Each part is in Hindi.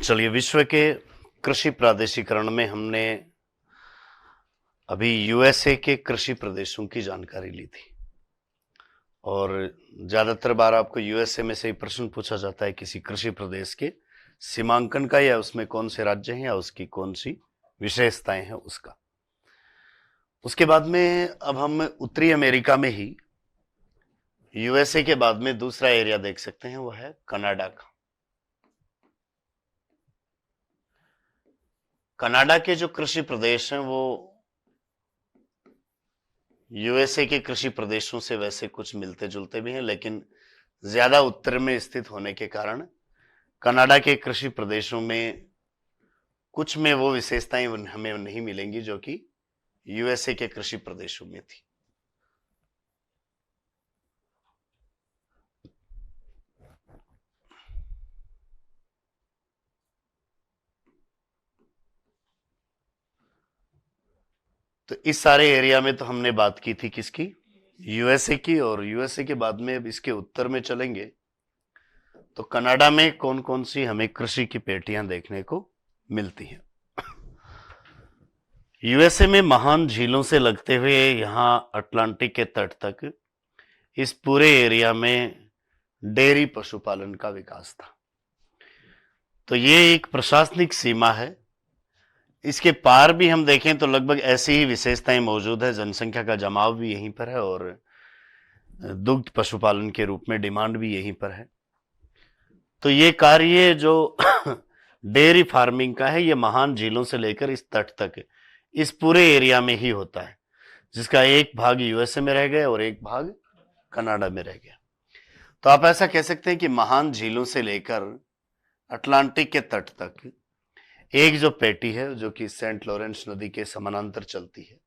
चलिए, विश्व के कृषि प्रादेशिकरण में हमने अभी यूएसए के कृषि प्रदेशों की जानकारी ली थी। और ज्यादातर बार आपको यूएसए में से ही प्रश्न पूछा जाता है किसी कृषि प्रदेश के सीमांकन का, या उसमें कौन से राज्य हैं, या उसकी कौन सी विशेषताएं हैं उसका। उसके बाद में अब हम उत्तरी अमेरिका में ही यूएसए के बाद में दूसरा एरिया देख सकते हैं, वो है कनाडा का। कनाडा के जो कृषि प्रदेश हैं वो यूएसए के कृषि प्रदेशों से वैसे कुछ मिलते जुलते भी हैं, लेकिन ज्यादा उत्तर में स्थित होने के कारण कनाडा के कृषि प्रदेशों में कुछ में वो विशेषताएं हमें नहीं मिलेंगी जो कि यूएसए के कृषि प्रदेशों में थी। तो इस सारे एरिया में तो हमने बात की थी किसकी, यूएसए की। और यूएसए के बाद में अब इसके उत्तर में चलेंगे तो कनाडा में कौन कौन सी हमें कृषि की पेटियां देखने को मिलती हैं। यूएसए में महान झीलों से लगते हुए यहां अटलांटिक के तट तक इस पूरे एरिया में डेयरी पशुपालन का विकास था। तो ये एक प्रशासनिक सीमा है। इसके पार भी हम देखें तो लगभग ऐसी ही विशेषताएं मौजूद है। जनसंख्या का जमाव भी यहीं पर है और दुग्ध पशुपालन के रूप में डिमांड भी यहीं पर है। तो ये कार्य जो डेयरी फार्मिंग का है, ये महान झीलों से लेकर इस तट तक इस पूरे एरिया में ही होता है, जिसका एक भाग यूएसए में रह गया और एक भाग कनाडा में रह गया। तो आप ऐसा कह सकते हैं कि महान झीलों से लेकर अटलांटिक के तट तक एक जो पेटी है जो कि सेंट लॉरेंस नदी के समानांतर चलती है,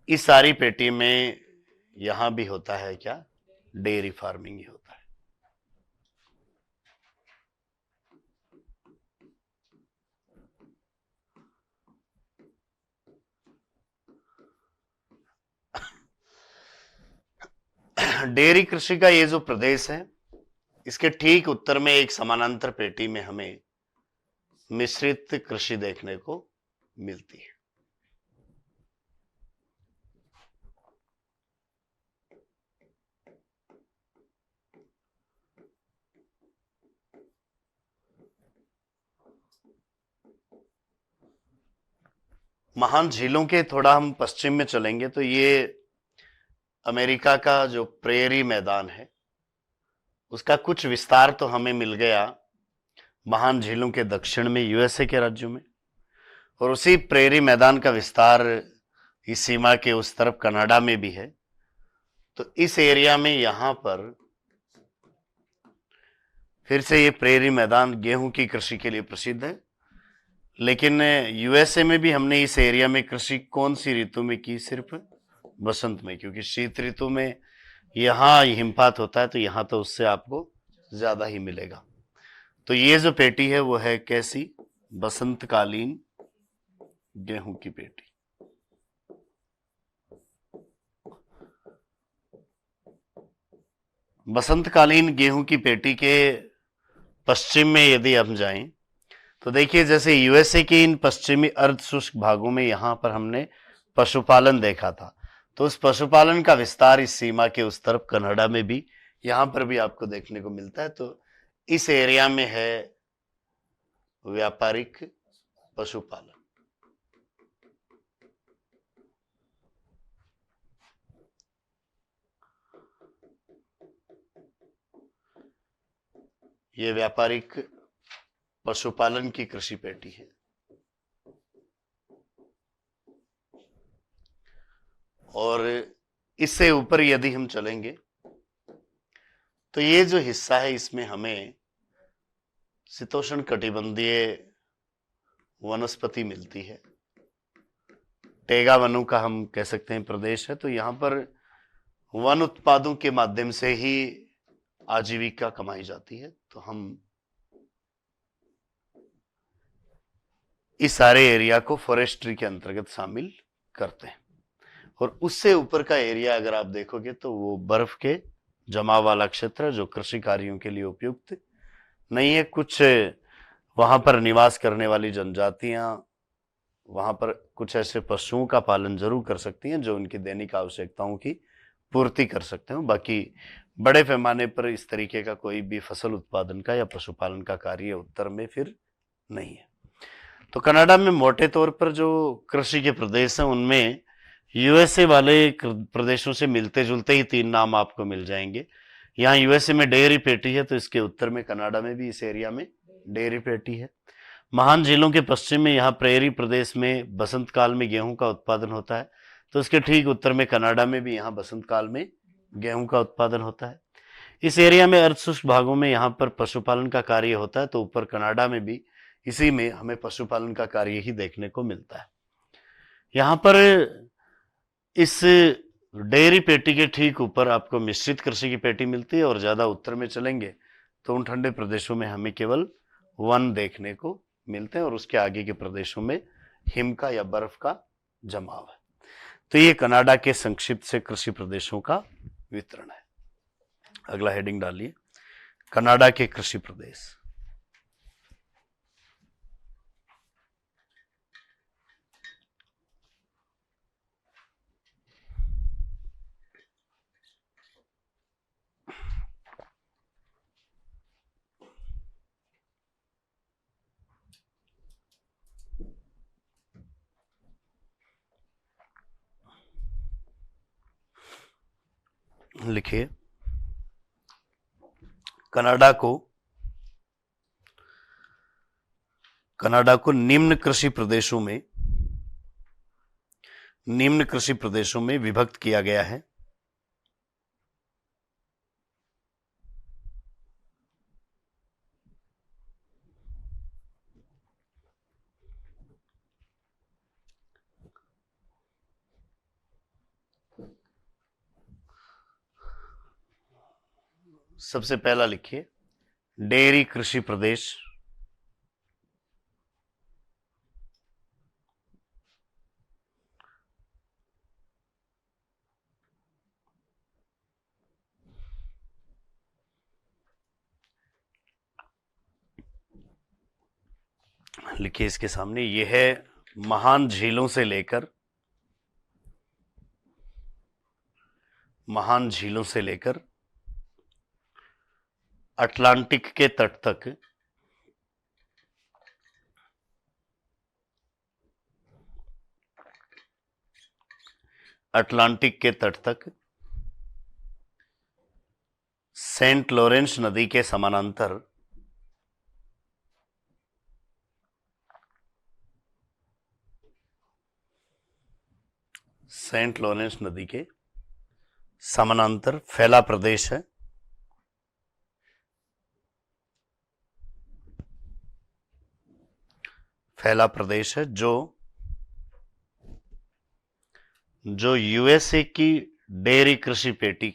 इस सारी पेटी में यहां भी होता है क्या, डेयरी फार्मिंग ही होता है। डेयरी कृषि का ये जो प्रदेश है, इसके ठीक उत्तर में एक समानांतर पेटी में हमें मिश्रित कृषि देखने को मिलती है। महान झीलों के थोड़ा हम पश्चिम में चलेंगे तो ये अमेरिका का जो प्रेरी मैदान है उसका कुछ विस्तार तो हमें मिल गया महान झीलों के दक्षिण में यूएसए के राज्यों में, और उसी प्रेरी मैदान का विस्तार इस सीमा के उस तरफ कनाडा में भी है। तो इस एरिया में यहां पर फिर से ये प्रेरी मैदान गेहूं की कृषि के लिए प्रसिद्ध है। लेकिन यूएसए में भी हमने इस एरिया में कृषि कौन सी ऋतु में की, सिर्फ बसंत में, क्योंकि शीत ऋतु में यहां हिमपात होता है तो यहां तो उससे आपको ज्यादा ही मिलेगा। तो ये जो पेटी है वो है कैसी, बसंतकालीन गेहूं की पेटी। बसंतकालीन गेहूं की पेटी के पश्चिम में यदि हम जाएं तो देखिए, जैसे यूएसए के इन पश्चिमी अर्ध शुष्क भागों में यहां पर हमने पशुपालन देखा था, तो उस पशुपालन का विस्तार इस सीमा के उस तरफ कनाडा में भी यहां पर भी आपको देखने को मिलता है। तो इस एरिया में है व्यापारिक पशुपालन। ये व्यापारिक पशुपालन की कृषि पेटी है। और इससे ऊपर यदि हम चलेंगे तो ये जो हिस्सा है इसमें हमें शीतोष्ण कटिबंधीय वनस्पति मिलती है। टेगा वनों का हम कह सकते हैं प्रदेश है। तो यहां पर वन उत्पादों के माध्यम से ही आजीविका कमाई जाती है। तो हम इस सारे एरिया को फॉरेस्ट्री के अंतर्गत शामिल करते हैं। और उससे ऊपर का एरिया अगर आप देखोगे तो वो बर्फ के जमाव वाला क्षेत्र है जो कृषि कार्यों के लिए उपयुक्त नहीं है। कुछ वहां पर निवास करने वाली जनजातियां वहां पर कुछ ऐसे पशुओं का पालन जरूर कर सकती हैं जो उनकी दैनिक आवश्यकताओं की पूर्ति कर सकते हो। बाकी बड़े पैमाने पर इस तरीके का कोई भी फसल उत्पादन का या पशुपालन का कार्य उत्तर में फिर नहीं है। तो कनाडा में मोटे तौर पर जो कृषि के प्रदेश हैं उनमें यूएसए वाले प्रदेशों से मिलते जुलते ही 3 नाम आपको मिल जाएंगे। यहाँ यूएसए में डेयरी पेटी है, तो इसके उत्तर में कनाडा में भी इस एरिया में डेयरी पेटी है। महान झीलों के पश्चिम में यहाँ प्रेरी प्रदेश में बसंत काल में गेहूं का उत्पादन होता है, तो इसके ठीक उत्तर में कनाडा में भी यहाँ बसंत काल में गेहूं का उत्पादन होता है। इस एरिया में अर्धशुष्क भागों में यहाँ पर पशुपालन का कार्य होता है, तो ऊपर कनाडा में भी इसी में हमें पशुपालन का कार्य ही देखने को मिलता है। यहाँ पर इस डेयरी पेटी के ठीक ऊपर आपको मिश्रित कृषि की पेटी मिलती है, और ज्यादा उत्तर में चलेंगे तो उन ठंडे प्रदेशों में हमें केवल वन देखने को मिलते हैं, और उसके आगे के प्रदेशों में हिम का या बर्फ का जमाव है। तो ये कनाडा के संक्षिप्त से कृषि प्रदेशों का वितरण है। अगला हेडिंग डालिए, कनाडा के कृषि प्रदेश। लिखिए, कनाडा को निम्न कृषि प्रदेशों में विभक्त किया गया है। सबसे पहला लिखिए, डेयरी कृषि प्रदेश। लिखिए इसके सामने, यह है महान झीलों से लेकर अटलांटिक के तट तक सेंट लॉरेंस नदी के समानांतर फैला प्रदेश है। जो यूएसए की डेयरी कृषि पेटी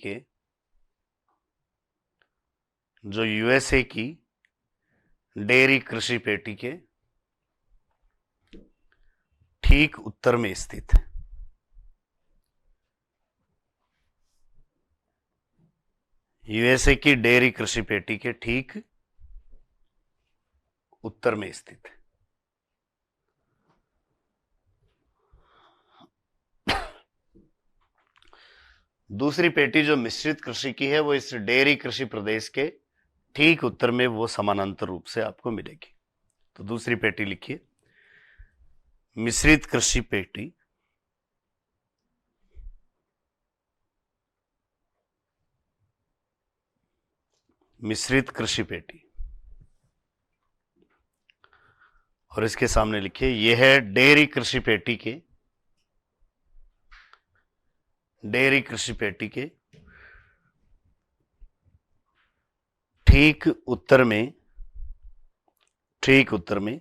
के ठीक उत्तर में स्थित है। यूएसए की डेयरी कृषि पेटी के ठीक उत्तर में स्थित है। दूसरी पेटी जो मिश्रित कृषि की है वो इस डेयरी कृषि प्रदेश के ठीक उत्तर में वो समानांतर रूप से आपको मिलेगी। तो दूसरी पेटी लिखिए, मिश्रित कृषि पेटी। और इसके सामने लिखिए, यह है डेयरी कृषि पेटी के ठीक उत्तर में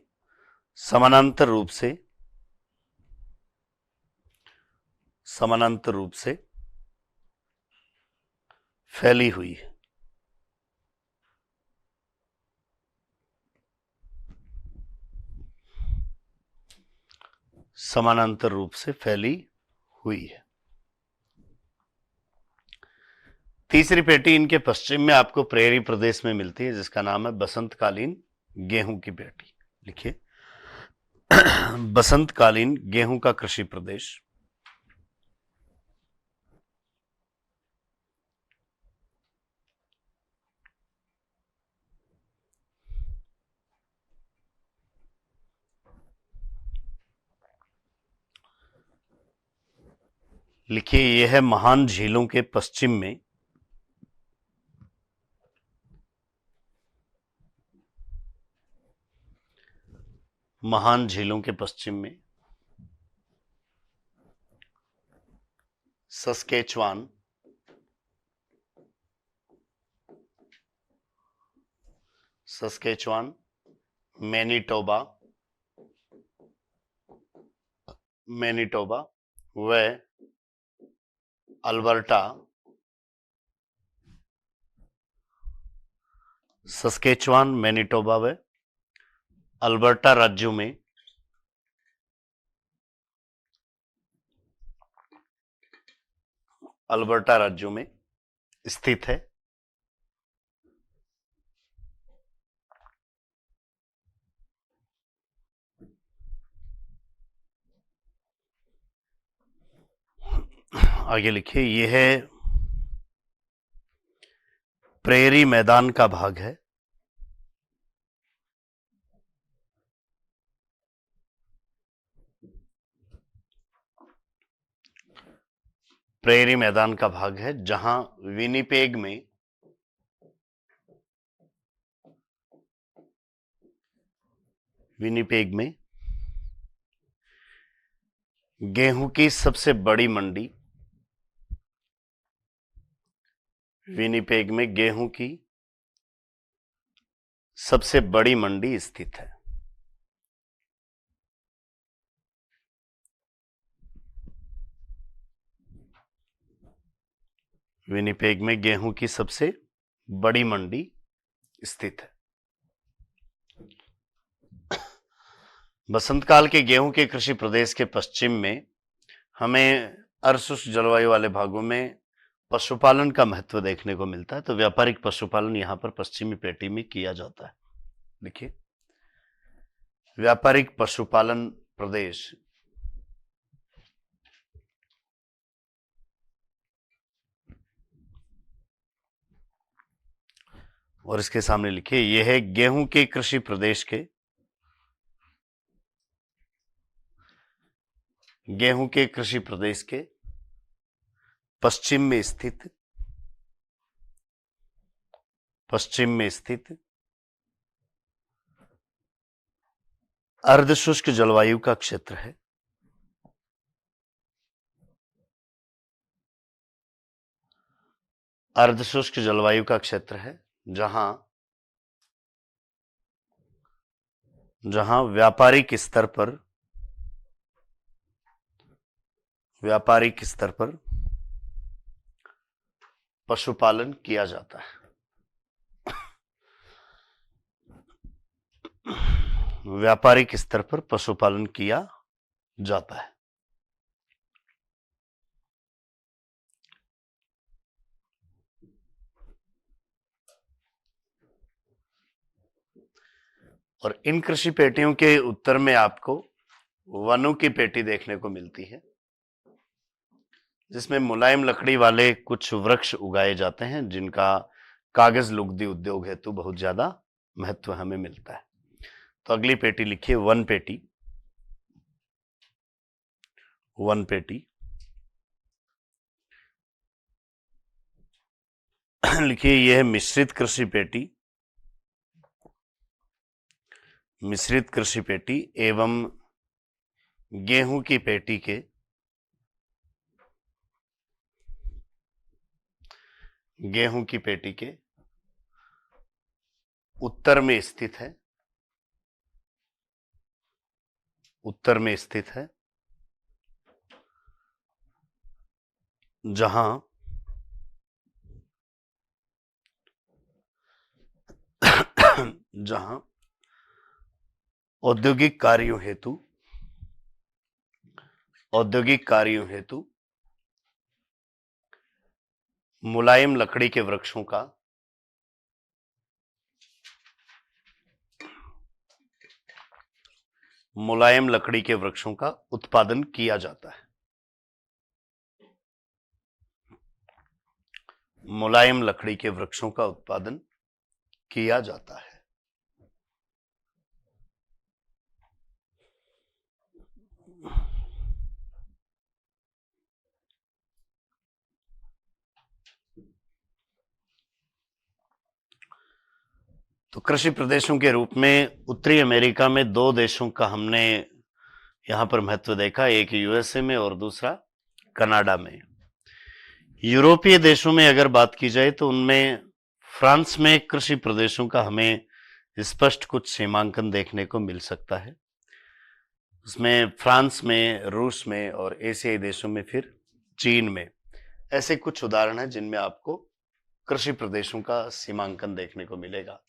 समानांतर रूप से फैली हुई है। समानांतर रूप से फैली हुई है। तीसरी पेटी इनके पश्चिम में आपको प्रेरी प्रदेश में मिलती है, जिसका नाम है बसंतकालीन गेहूं की पेटी। लिखिए बसंतकालीन गेहूं का कृषि प्रदेश। लिखिए यह है महान झीलों के पश्चिम में महान झीलों के पश्चिम में सस्केचुआन, सस्केचुआन, मैनीटोबा, मैनीटोबा व अल्बर्टा, सस्केचुआन, मैनीटोबा व अल्बर्टा राज्यों में अल्बर्टा राज्यों में स्थित है। आगे लिखिए यह है प्रेरी मैदान का भाग है। प्रेरी मैदान का भाग है जहां विनिपेग में गेहूं की सबसे बड़ी मंडी, विनिपेग में गेहूं की सबसे बड़ी मंडी स्थित है। विनिपेग में गेहूं की सबसे बड़ी मंडी स्थित है। बसंतकाल के गेहूं के कृषि प्रदेश के पश्चिम में हमें अर्धशुष्क जलवायु वाले भागों में पशुपालन का महत्व देखने को मिलता है। तो व्यापारिक पशुपालन यहां पर पश्चिमी पेटी में किया जाता है। देखिए व्यापारिक पशुपालन प्रदेश, और इसके सामने लिखिए यह है गेहूं के कृषि प्रदेश के पश्चिम में स्थित अर्धशुष्क जलवायु का क्षेत्र है। अर्धशुष्क जलवायु का क्षेत्र है जहां व्यापारिक स्तर पर पशुपालन किया जाता है। व्यापारिक स्तर पर पशुपालन किया जाता है। और इन कृषि पेटियों के उत्तर में आपको वनों की पेटी देखने को मिलती है, जिसमें मुलायम लकड़ी वाले कुछ वृक्ष उगाए जाते हैं जिनका कागज लुगदी उद्योग हेतु बहुत ज्यादा महत्व हमें मिलता है। तो अगली पेटी लिखिए वन पेटी। लिखिए यह है मिश्रित कृषि पेटी एवं गेहूं की पेटी के उत्तर में स्थित है जहां औद्योगिक कार्यों हेतु मुलायम लकड़ी के वृक्षों का मुलायम लकड़ी के वृक्षों का उत्पादन किया जाता है। मुलायम लकड़ी के वृक्षों का उत्पादन किया जाता है। तो कृषि प्रदेशों के रूप में उत्तरी अमेरिका में 2 देशों का हमने यहां पर महत्व देखा, एक यूएसए में और दूसरा कनाडा में। यूरोपीय देशों में अगर बात की जाए तो उनमें फ्रांस में कृषि प्रदेशों का हमें स्पष्ट कुछ सीमांकन देखने को मिल सकता है। उसमें फ्रांस में, रूस में और एशियाई देशों में फिर चीन में ऐसे कुछ उदाहरण हैं जिनमें आपको कृषि प्रदेशों का सीमांकन देखने को मिलेगा।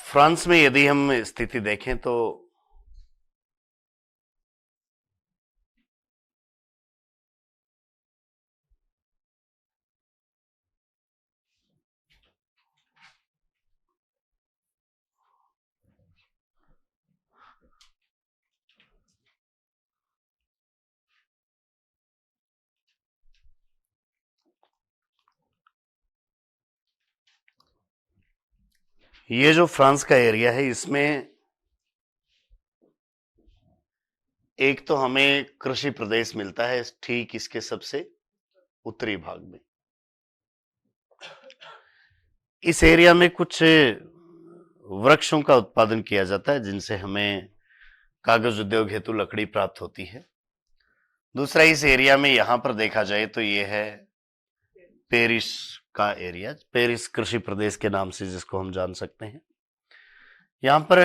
फ्रांस में यदि हम स्थिति देखें तो ये जो फ्रांस का एरिया है इसमें एक तो हमें कृषि प्रदेश मिलता है ठीक इसके सबसे उत्तरी भाग में। इस एरिया में कुछ वृक्षों का उत्पादन किया जाता है जिनसे हमें कागज उद्योग हेतु लकड़ी प्राप्त होती है। दूसरा, इस एरिया में यहां पर देखा जाए तो ये है पेरिस का एरिया, पेरिस कृषि प्रदेश के नाम से जिसको हम जान सकते हैं। यहां पर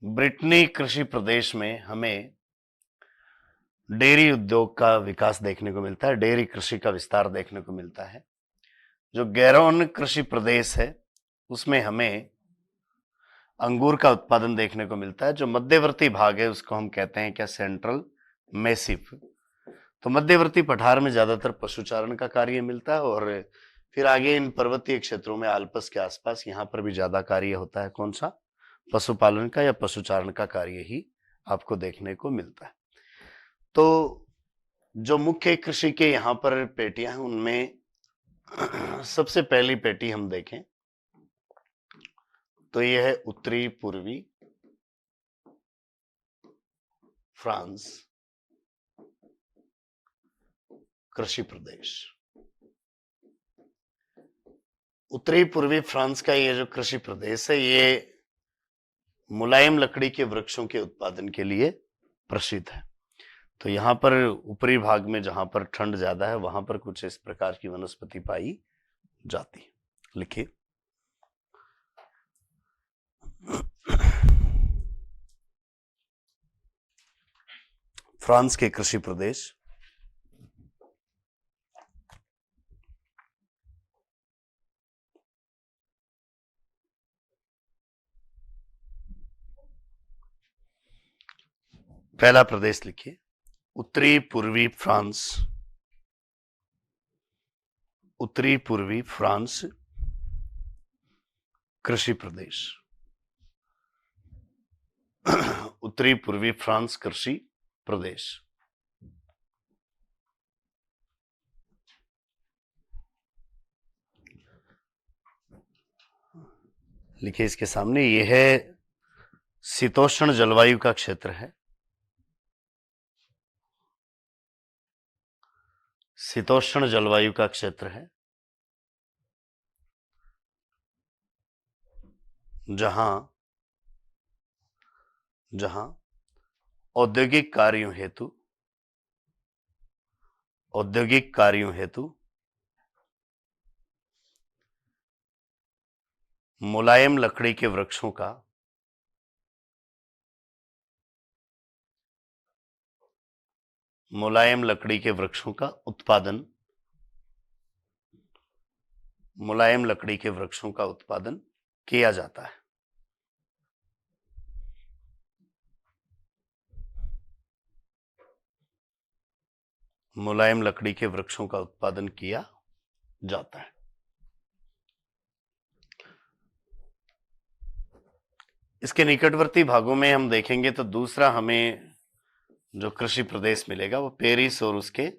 ब्रिटनी कृषि प्रदेश में हमें डेयरी उद्योग का विकास देखने को मिलता है, डेयरी कृषि का विस्तार देखने को मिलता है। जो गैरोन कृषि प्रदेश है उसमें हमें अंगूर का उत्पादन देखने को मिलता है। जो मध्यवर्ती भाग है उसको हम कहते हैं क्या, सेंट्रल मैसिव। तो मध्यवर्ती पठार में ज्यादातर पशुचारण का कार्य मिलता है और फिर आगे इन पर्वतीय क्षेत्रों में आल्प्स के आसपास यहां पर भी ज्यादा कार्य होता है। कौन सा? पशुपालन का या पशुचारण का कार्य ही आपको देखने को मिलता है। तो जो मुख्य कृषि के यहां पर पेटियां हैं उनमें सबसे पहली पेटी हम देखें तो यह है उत्तरी पूर्वी फ्रांस कृषि प्रदेश। उत्तरी पूर्वी फ्रांस का ये जो कृषि प्रदेश है ये मुलायम लकड़ी के वृक्षों के उत्पादन के लिए प्रसिद्ध है। तो यहां पर ऊपरी भाग में जहां पर ठंड ज्यादा है वहां पर कुछ इस प्रकार की वनस्पति पाई जाती है। लिखिए, फ्रांस के कृषि प्रदेश पहला प्रदेश लिखिए, उत्तरी पूर्वी फ्रांस। उत्तरी पूर्वी फ्रांस कृषि प्रदेश। उत्तरी पूर्वी फ्रांस कृषि प्रदेश। लिखिए इसके सामने, यह है शीतोष्ण जलवायु का क्षेत्र है। शीतोष्ण जलवायु का क्षेत्र है जहां जहां औद्योगिक कार्यों हेतु मुलायम लकड़ी के वृक्षों का उत्पादन किया जाता है। मुलायम लकड़ी के वृक्षों का उत्पादन किया जाता है। इसके निकटवर्ती भागों में हम देखेंगे तो दूसरा हमें जो कृषि प्रदेश मिलेगा वो पेरिस और उसके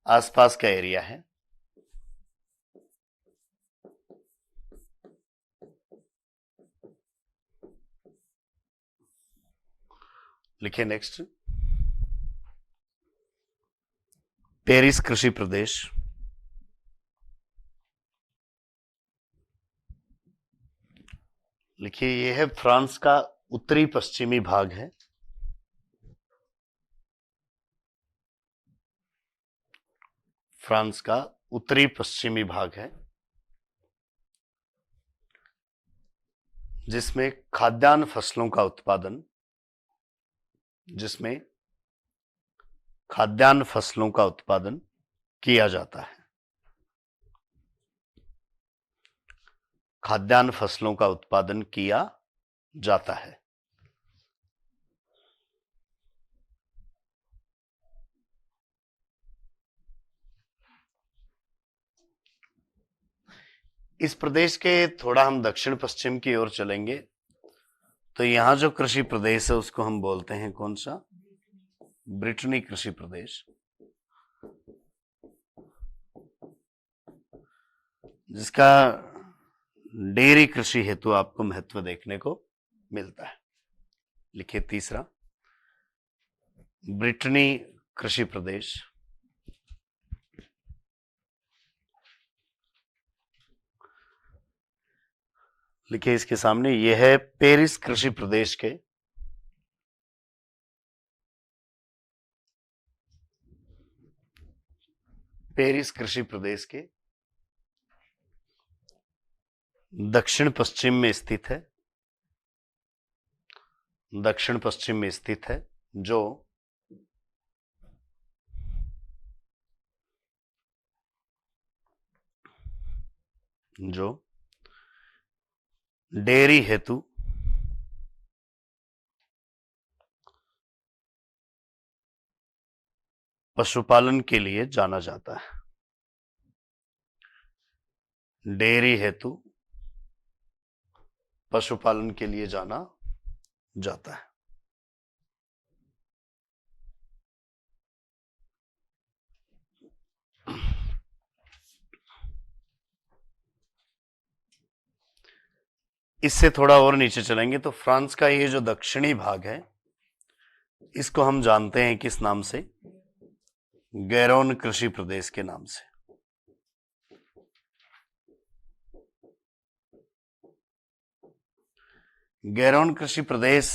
आसपास का एरिया है। लिखिए नेक्स्ट, पेरिस कृषि प्रदेश। लिखिए यह है फ्रांस का उत्तरी पश्चिमी भाग है। फ्रांस का उत्तरी पश्चिमी भाग है जिसमें खाद्यान्न फसलों का उत्पादन किया जाता है। खाद्यान्न फसलों का उत्पादन किया जाता है। इस प्रदेश के थोड़ा हम दक्षिण पश्चिम की ओर चलेंगे तो यहां जो कृषि प्रदेश है उसको हम बोलते हैं कौन सा? ब्रिटनी कृषि प्रदेश, जिसका डेयरी कृषि हेतु आपको महत्व देखने को मिलता है। लिखिए तीसरा, ब्रिटनी कृषि प्रदेश। लिखिए इसके सामने यह है पेरिस कृषि प्रदेश के दक्षिण पश्चिम में स्थित है। जो डेयरी हेतु पशुपालन के लिए जाना जाता है। डेयरी हेतु पशुपालन के लिए जाना जाता है। इससे थोड़ा और नीचे चलेंगे तो फ्रांस का ये जो दक्षिणी भाग है इसको हम जानते हैं किस नाम से? गैरोन कृषि प्रदेश के नाम से। गैरोन कृषि प्रदेश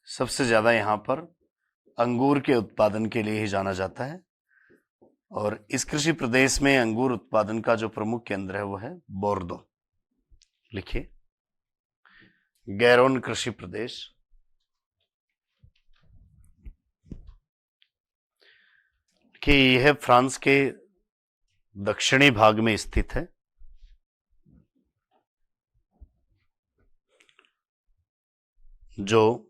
सबसे ज्यादा यहां पर अंगूर के उत्पादन के लिए ही जाना जाता है और इस कृषि प्रदेश में अंगूर उत्पादन का जो प्रमुख केंद्र है वो है बोर्दो। लिखिए गैरोन कृषि प्रदेश। कि यह फ्रांस के दक्षिणी भाग में स्थित है। जो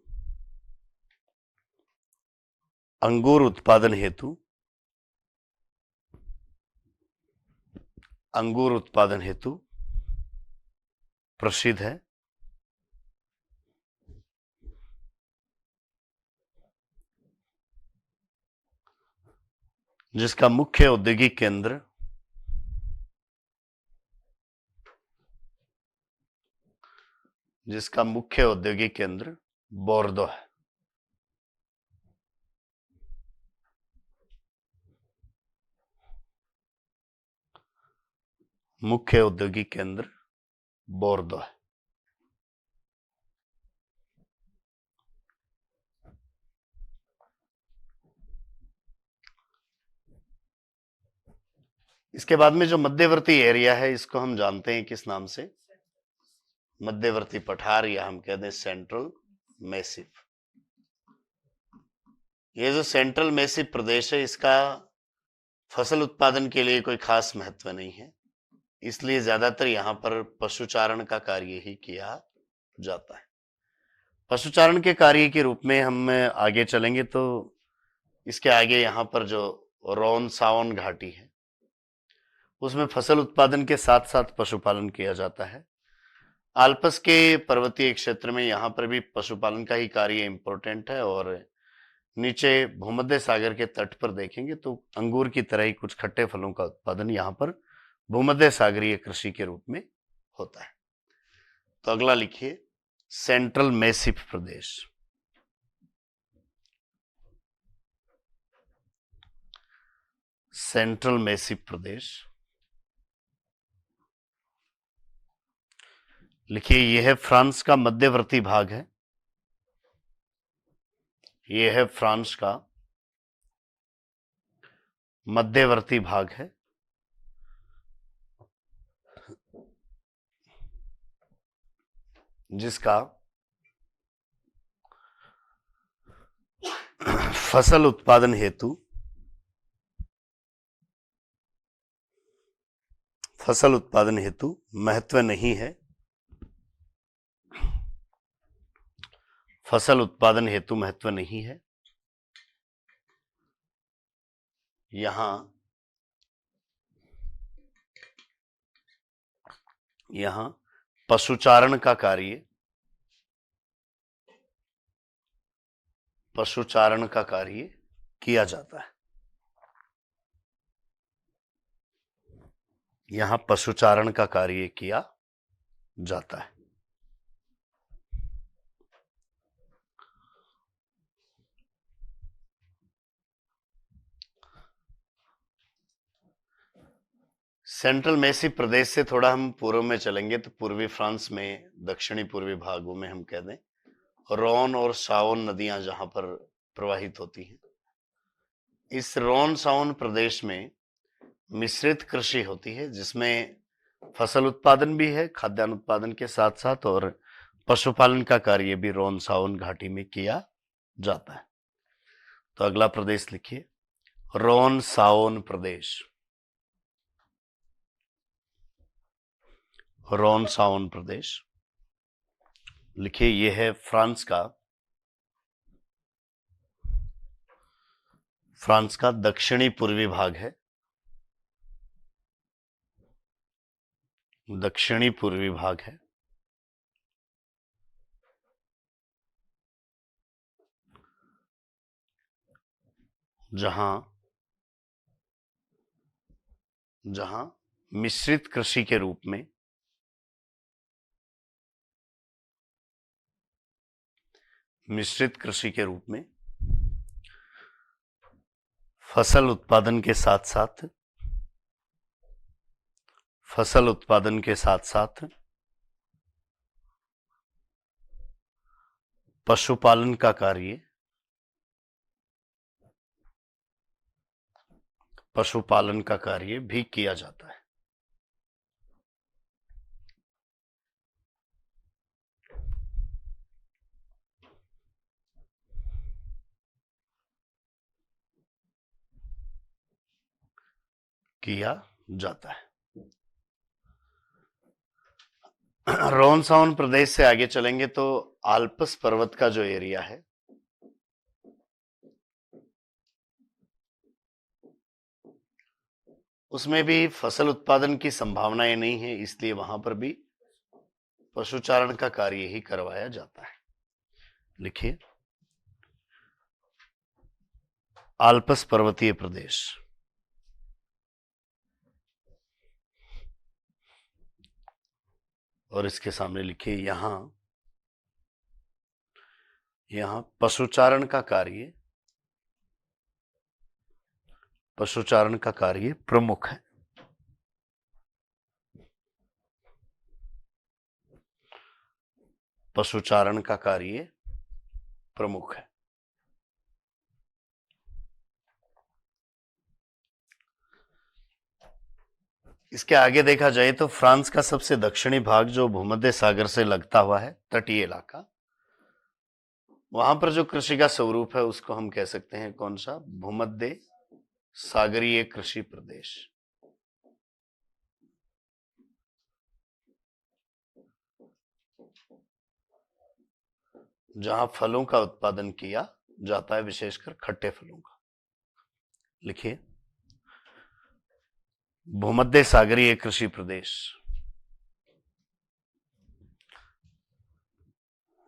अंगूर उत्पादन हेतु प्रसिद्ध है। जिसका मुख्य औद्योगिक केंद्र बोर्दो है। मुख्य औद्योगिक केंद्र बोर्दो है। इसके बाद में जो मध्यवर्ती एरिया है इसको हम जानते हैं किस नाम से? मध्यवर्ती पठार, या हम कहते हैं सेंट्रल मैसिव। ये जो सेंट्रल मैसिव प्रदेश है इसका फसल उत्पादन के लिए कोई खास महत्व नहीं है, इसलिए ज्यादातर यहां पर पशुचारण का कार्य ही किया जाता है। पशुचारण के कार्य के रूप में हम आगे चलेंगे तो इसके आगे यहां पर जो रोन सावन घाटी है, उसमें फसल उत्पादन के साथ साथ पशुपालन किया जाता है। आल्प्स के पर्वतीय क्षेत्र में यहाँ पर भी पशुपालन का ही कार्य इंपॉर्टेंट है। और नीचे भूमध्य सागर के तट पर देखेंगे तो अंगूर की तरह ही कुछ खट्टे फलों का उत्पादन यहाँ पर भूमध्य सागरीय कृषि के रूप में होता है। तो अगला लिखिए सेंट्रल मैसिफ प्रदेश। सेंट्रल मैसिफ प्रदेश लिखिए, यह है फ्रांस का मध्यवर्ती भाग है। यह है फ्रांस का मध्यवर्ती भाग है, जिसका फसल उत्पादन हेतु महत्व नहीं है। फसल उत्पादन हेतु महत्व नहीं है। यहां पशुचारण का कार्य किया जाता है। यहां पशुचारण का कार्य किया जाता है। सेंट्रल मैसिफ प्रदेश से थोड़ा हम पूर्व में चलेंगे तो पूर्वी फ्रांस में दक्षिणी पूर्वी भागों में हम कह दें रोन और साओन नदियां जहां पर प्रवाहित होती हैं। इस रोन साओन प्रदेश में मिश्रित कृषि होती है, जिसमें फसल उत्पादन भी है खाद्यान्न उत्पादन के साथ साथ, और पशुपालन का कार्य भी रोन साओन घाटी में किया जाता है। तो अगला प्रदेश लिखिए रोन साओन प्रदेश। रोन साओन प्रदेश लिखिए, यह है फ्रांस का दक्षिणी पूर्वी भाग है। दक्षिणी पूर्वी भाग है, जहां मिश्रित कृषि के रूप में फसल उत्पादन के साथ साथ पशुपालन का कार्य भी किया जाता है। रोन साउन प्रदेश से आगे चलेंगे तो आल्प्स पर्वत का जो एरिया है, उसमें भी फसल उत्पादन की संभावनाएं नहीं है, इसलिए वहां पर भी पशुचारण का कार्य ही करवाया जाता है। लिखिए आल्प्स पर्वतीय प्रदेश। और इसके सामने लिखिए यहां पशुचारण का कार्य प्रमुख है। पशुचारण का कार्य प्रमुख है। इसके आगे देखा जाए तो फ्रांस का सबसे दक्षिणी भाग जो भूमध्य सागर से लगता हुआ है तटीय इलाका, वहां पर जो कृषि का स्वरूप है उसको हम कह सकते हैं कौन सा, भूमध्य सागरीय कृषि प्रदेश। जहां फलों का उत्पादन किया जाता है, विशेषकर खट्टे फलों का। लिखिए भूमध्य सागरीय कृषि प्रदेश।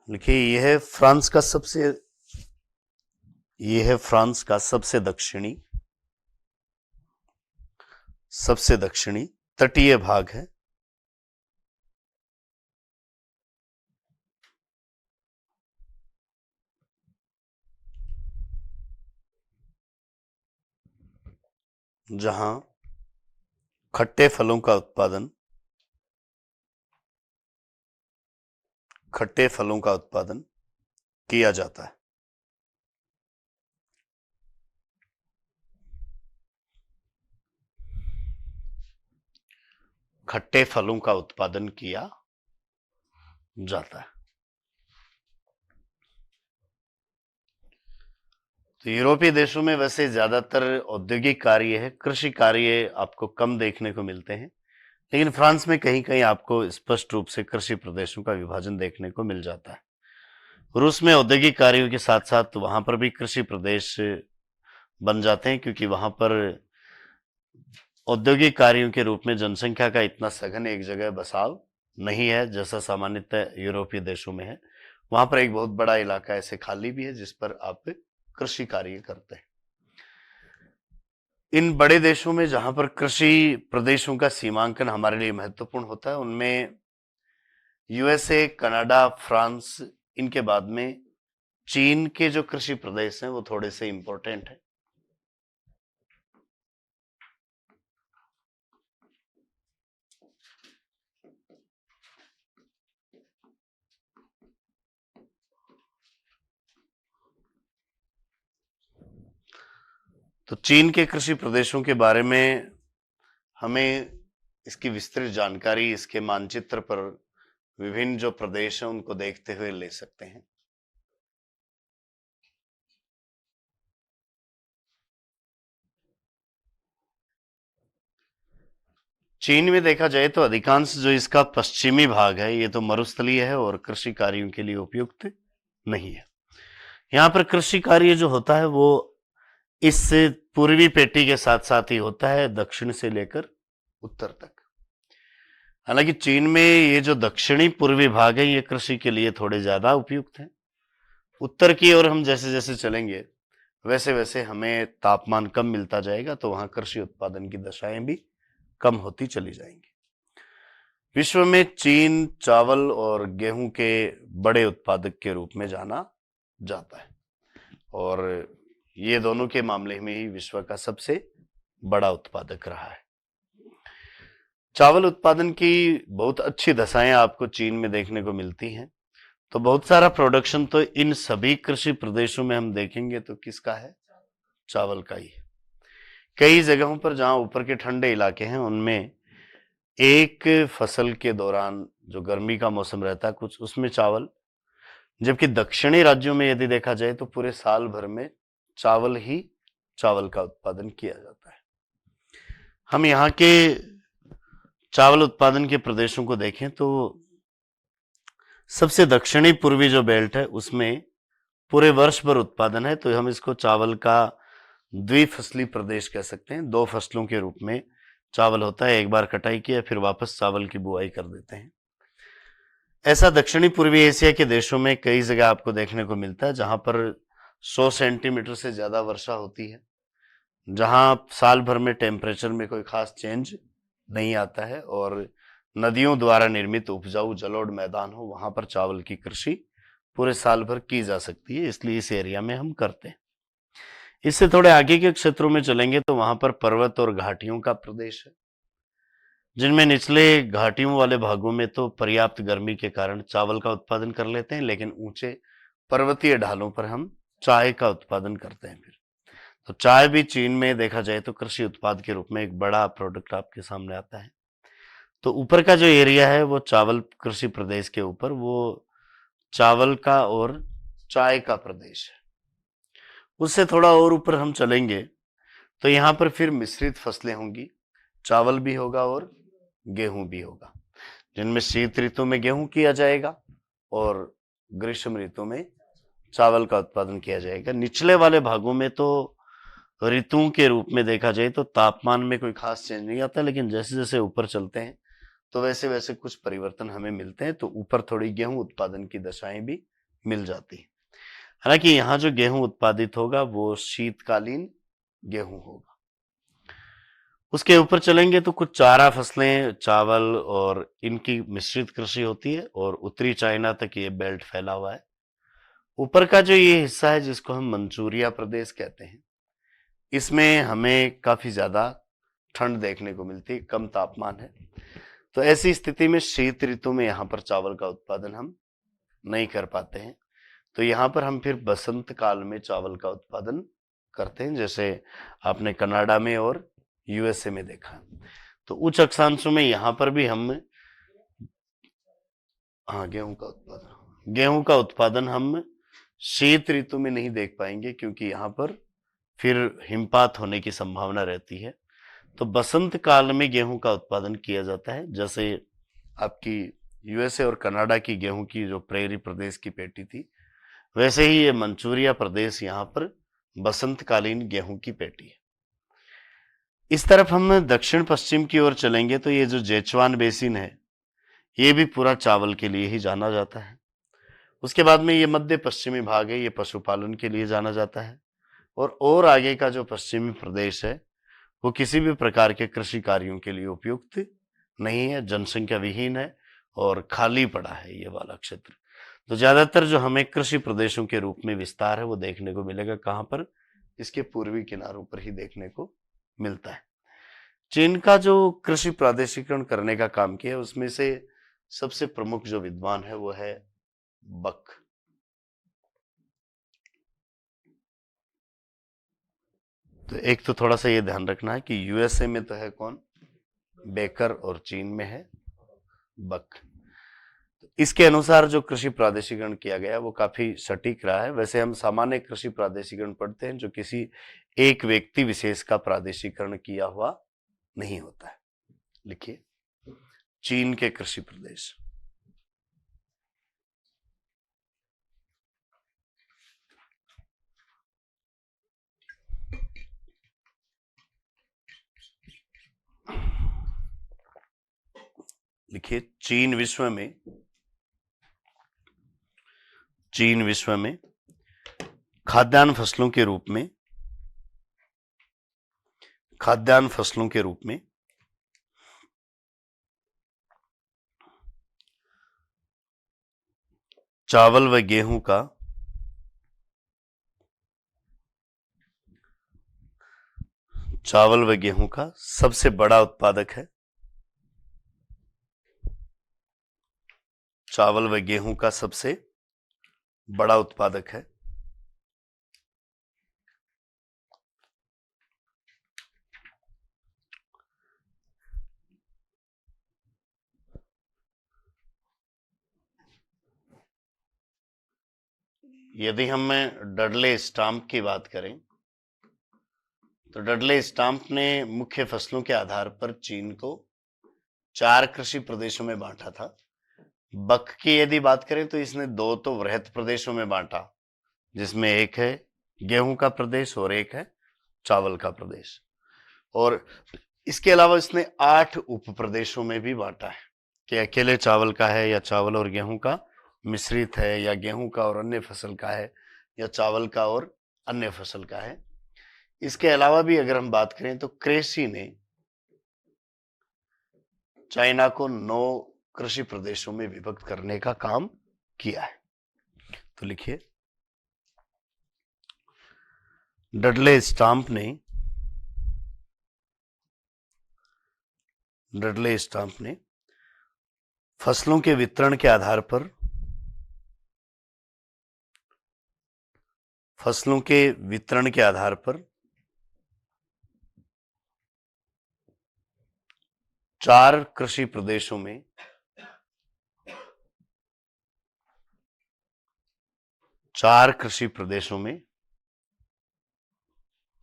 देखिए यह है फ्रांस का सबसे दक्षिणी तटीय भाग है। जहां खट्टे फलों का उत्पादन किया जाता है। खट्टे फलों का उत्पादन किया जाता है। तो यूरोपीय देशों में वैसे ज्यादातर औद्योगिक कार्य है, कृषि कार्य आपको कम देखने को मिलते हैं, लेकिन फ्रांस में कहीं कहीं आपको स्पष्ट रूप से कृषि प्रदेशों का विभाजन देखने को मिल जाता है। रूस में औद्योगिक कार्यों के साथ साथ वहां पर भी कृषि प्रदेश बन जाते हैं, क्योंकि वहां पर औद्योगिक कार्यों के रूप में जनसंख्या का इतना सघन एक जगह बसाव नहीं है जैसा सामान्यतः यूरोपीय देशों में है। वहां पर एक बहुत बड़ा इलाका ऐसे खाली भी है जिस पर आप कृषि कार्य करते हैं। इन बड़े देशों में जहां पर कृषि प्रदेशों का सीमांकन हमारे लिए महत्वपूर्ण होता है, उनमें यूएसए, कनाडा, फ्रांस, इनके बाद में चीन के जो कृषि प्रदेश हैं वो थोड़े से इंपॉर्टेंट है। तो चीन के कृषि प्रदेशों के बारे में हमें इसकी विस्तृत जानकारी इसके मानचित्र पर विभिन्न जो प्रदेश हैं उनको देखते हुए ले सकते हैं। चीन में देखा जाए तो अधिकांश जो इसका पश्चिमी भाग है ये तो मरुस्थलीय है और कृषि कार्यों के लिए उपयुक्त नहीं है। यहाँ पर कृषि कार्य जो होता है वो इस पूर्वी पेटी के साथ साथ ही होता है, दक्षिण से लेकर उत्तर तक। हालांकि चीन में ये जो दक्षिणी पूर्वी भाग है ये कृषि के लिए थोड़े ज्यादा उपयुक्त है। उत्तर की ओर हम जैसे जैसे चलेंगे वैसे वैसे हमें तापमान कम मिलता जाएगा, तो वहां कृषि उत्पादन की दशाएं भी कम होती चली जाएंगी। विश्व में चीन चावल और गेहूं के बड़े उत्पादक के रूप में जाना जाता है, और ये दोनों के मामले में ही विश्व का सबसे बड़ा उत्पादक रहा है। चावल उत्पादन की बहुत अच्छी दशाएं आपको चीन में देखने को मिलती हैं। तो बहुत सारा प्रोडक्शन तो इन सभी कृषि प्रदेशों में हम देखेंगे तो किसका है? चावल का ही है। कई जगहों पर जहां ऊपर के ठंडे इलाके हैं उनमें एक फसल के दौरान जो गर्मी का मौसम रहता है कुछ, उसमें चावल, जबकि दक्षिणी राज्यों में यदि देखा जाए तो पूरे साल भर में चावल का उत्पादन किया जाता है। हम यहाँ के चावल उत्पादन के प्रदेशों को देखें तो सबसे दक्षिणी पूर्वी जो बेल्ट है उसमें पूरे वर्ष भर उत्पादन है, तो हम इसको चावल का द्विफसली प्रदेश कह सकते हैं। 2 फसलों के रूप में चावल होता है, एक बार कटाई किया फिर वापस चावल की बुआई कर देते हैं। ऐसा दक्षिणी पूर्वी एशिया के देशों में कई जगह आपको देखने को मिलता है जहां पर 100 सेंटीमीटर से ज्यादा वर्षा होती है, जहां साल भर में टेम्परेचर में कोई खास चेंज नहीं आता है और नदियों द्वारा निर्मित उपजाऊ जलोढ़ मैदान हो, वहां पर चावल की कृषि पूरे साल भर की जा सकती है, इसलिए इस एरिया में हम करते हैं। इससे थोड़े आगे के क्षेत्रों में चलेंगे तो वहां पर पर्वत और घाटियों का प्रदेश है, जिनमें निचले घाटियों वाले भागों में तो पर्याप्त गर्मी के कारण चावल का उत्पादन कर लेते हैं, लेकिन ऊंचे पर्वतीय ढालों पर हम चाय का उत्पादन करते हैं। फिर तो चाय भी चीन में देखा जाए तो कृषि उत्पाद के रूप में एक बड़ा प्रोडक्ट आपके सामने आता है। तो ऊपर का जो एरिया है वो चावल कृषि प्रदेश के ऊपर वो चावल का और चाय का प्रदेश है। उससे थोड़ा और ऊपर हम चलेंगे तो यहाँ पर फिर मिश्रित फसलें होंगी, चावल भी होगा और गेहूं भी होगा, जिनमें शीत ऋतु में गेहूं किया जाएगा और ग्रीष्म ऋतु में चावल का उत्पादन किया जाएगा। निचले वाले भागों में तो ऋतुओं के रूप में देखा जाए तो तापमान में कोई खास चेंज नहीं आता, लेकिन जैसे जैसे ऊपर चलते हैं तो वैसे वैसे कुछ परिवर्तन हमें मिलते हैं। तो ऊपर थोड़ी गेहूं उत्पादन की दशाएं भी मिल जाती हैं। हालांकि यहाँ जो गेहूं उत्पादित होगा वो शीतकालीन गेहूं होगा। उसके ऊपर चलेंगे तो कुछ चारा फसलें, चावल और इनकी मिश्रित कृषि होती है, और उत्तरी चाइना तक ये बेल्ट फैला हुआ है। ऊपर का जो ये हिस्सा है जिसको हम मंचूरिया प्रदेश कहते हैं, इसमें हमें काफी ज्यादा ठंड देखने को मिलती है, कम तापमान है। तो ऐसी स्थिति में शीत ऋतु में यहाँ पर चावल का उत्पादन हम नहीं कर पाते हैं। तो यहाँ पर हम फिर बसंत काल में चावल का उत्पादन करते हैं, जैसे आपने कनाडा में और यूएसए में देखा। तो उच्च अक्षांशों में यहाँ पर भी हम गेहूं का उत्पादन हम शीत ऋतु में नहीं देख पाएंगे, क्योंकि यहाँ पर फिर हिमपात होने की संभावना रहती है। तो बसंत काल में गेहूं का उत्पादन किया जाता है। जैसे आपकी यूएसए और कनाडा की गेहूं की जो प्रेरी प्रदेश की पेटी थी, वैसे ही ये मंचूरिया प्रदेश यहाँ पर बसंतकालीन गेहूं की पेटी है। इस तरफ हम दक्षिण पश्चिम की ओर चलेंगे तो ये जो जेचुआन बेसिन है, ये भी पूरा चावल के लिए ही जाना जाता है। उसके बाद में ये मध्य पश्चिमी भाग है, ये पशुपालन के लिए जाना जाता है। और आगे का जो पश्चिमी प्रदेश है वो किसी भी प्रकार के कृषि कार्यों के लिए उपयुक्त नहीं है, जनसंख्या विहीन है और खाली पड़ा है ये वाला क्षेत्र। तो ज्यादातर जो हमें कृषि प्रदेशों के रूप में विस्तार है वो देखने को मिलेगा कहाँ पर, इसके पूर्वी किनारों पर ही देखने को मिलता है। चीन का जो कृषि प्रादेशिकरण करने का काम किया उसमें से सबसे प्रमुख जो विद्वान है वो है बक। तो एक तो थोड़ा सा ये ध्यान रखना है कि यूएसए में तो है कौन, बेकर, और चीन में है बक। इसके अनुसार जो कृषि प्रादेशिकरण किया गया वो काफी सटीक रहा है। वैसे हम सामान्य कृषि प्रादेशिकरण पढ़ते हैं जो किसी एक व्यक्ति विशेष का प्रादेशिकरण किया हुआ नहीं होता है। लिखिए चीन के कृषि प्रदेश। लिखिए चीन विश्व में खाद्यान्न फसलों के रूप में चावल व गेहूं का सबसे बड़ा उत्पादक है। चावल व गेहूं का सबसे बड़ा उत्पादक है। यदि हम डडले स्टाम्प की बात करें तो डडले स्टाम्प ने मुख्य फसलों के आधार पर चीन को 4 कृषि प्रदेशों में बांटा था। बक की यदि बात करें तो इसने 2 तो वृहत प्रदेशों में बांटा, जिसमें एक है गेहूं का प्रदेश और एक है चावल का प्रदेश। और इसके अलावा इसने 8 उप प्रदेशों में भी बांटा है कि अकेले चावल का है या चावल और गेहूं का मिश्रित है, या गेहूं का और अन्य फसल का है, या चावल का और अन्य फसल का है। इसके अलावा भी अगर हम बात करें तो क्रेसी ने चाइना को 9 कृषि प्रदेशों में विभक्त करने का काम किया है। तो लिखिए डडले स्टाम्प ने फसलों के वितरण के आधार पर 4 कृषि प्रदेशों में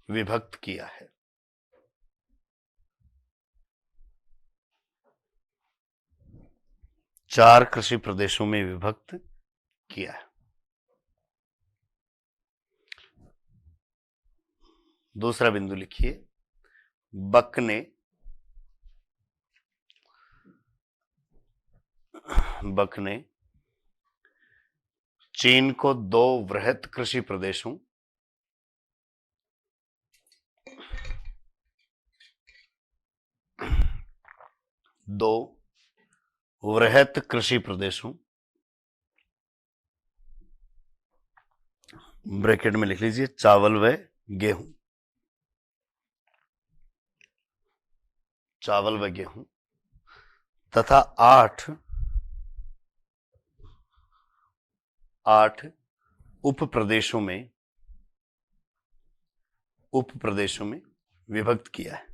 विभक्त किया है। चार कृषि प्रदेशों में विभक्त किया है। दूसरा बिंदु लिखिए, बक ने चीन को दो वृहत कृषि प्रदेशों ब्रैकेट में लिख लीजिए चावल व गेहूं तथा आठ उप प्रदेशों में विभक्त किया है।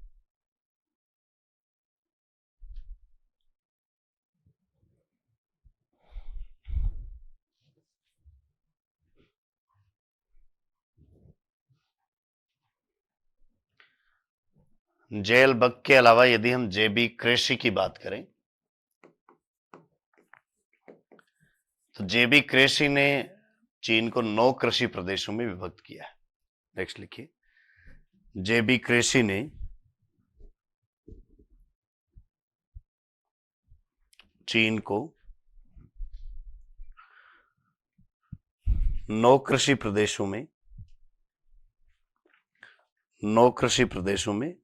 जेल बग के अलावा यदि हम जेबी कृषि की बात करें तो जेबी कृषि ने चीन को 9 कृषि प्रदेशों में विभक्त किया है। नेक्स्ट लिखिए, जेबी कृषि ने चीन को 9 कृषि प्रदेशों में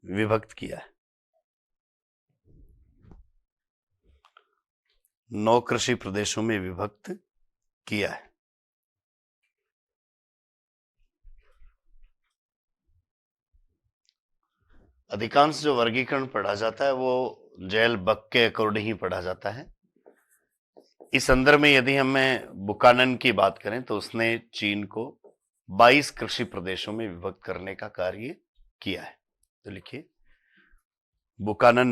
विभक्त किया है। 9 कृषि प्रदेशों में विभक्त किया है। अधिकांश जो वर्गीकरण पढ़ा जाता है वो जेल बक के अकॉर्डिंग ही पढ़ा जाता है। इस संदर्भ में यदि हमें बुकानन की बात करें तो उसने चीन को 22 कृषि प्रदेशों में विभक्त करने का कार्य किया है। तो लिखिए, बुकानन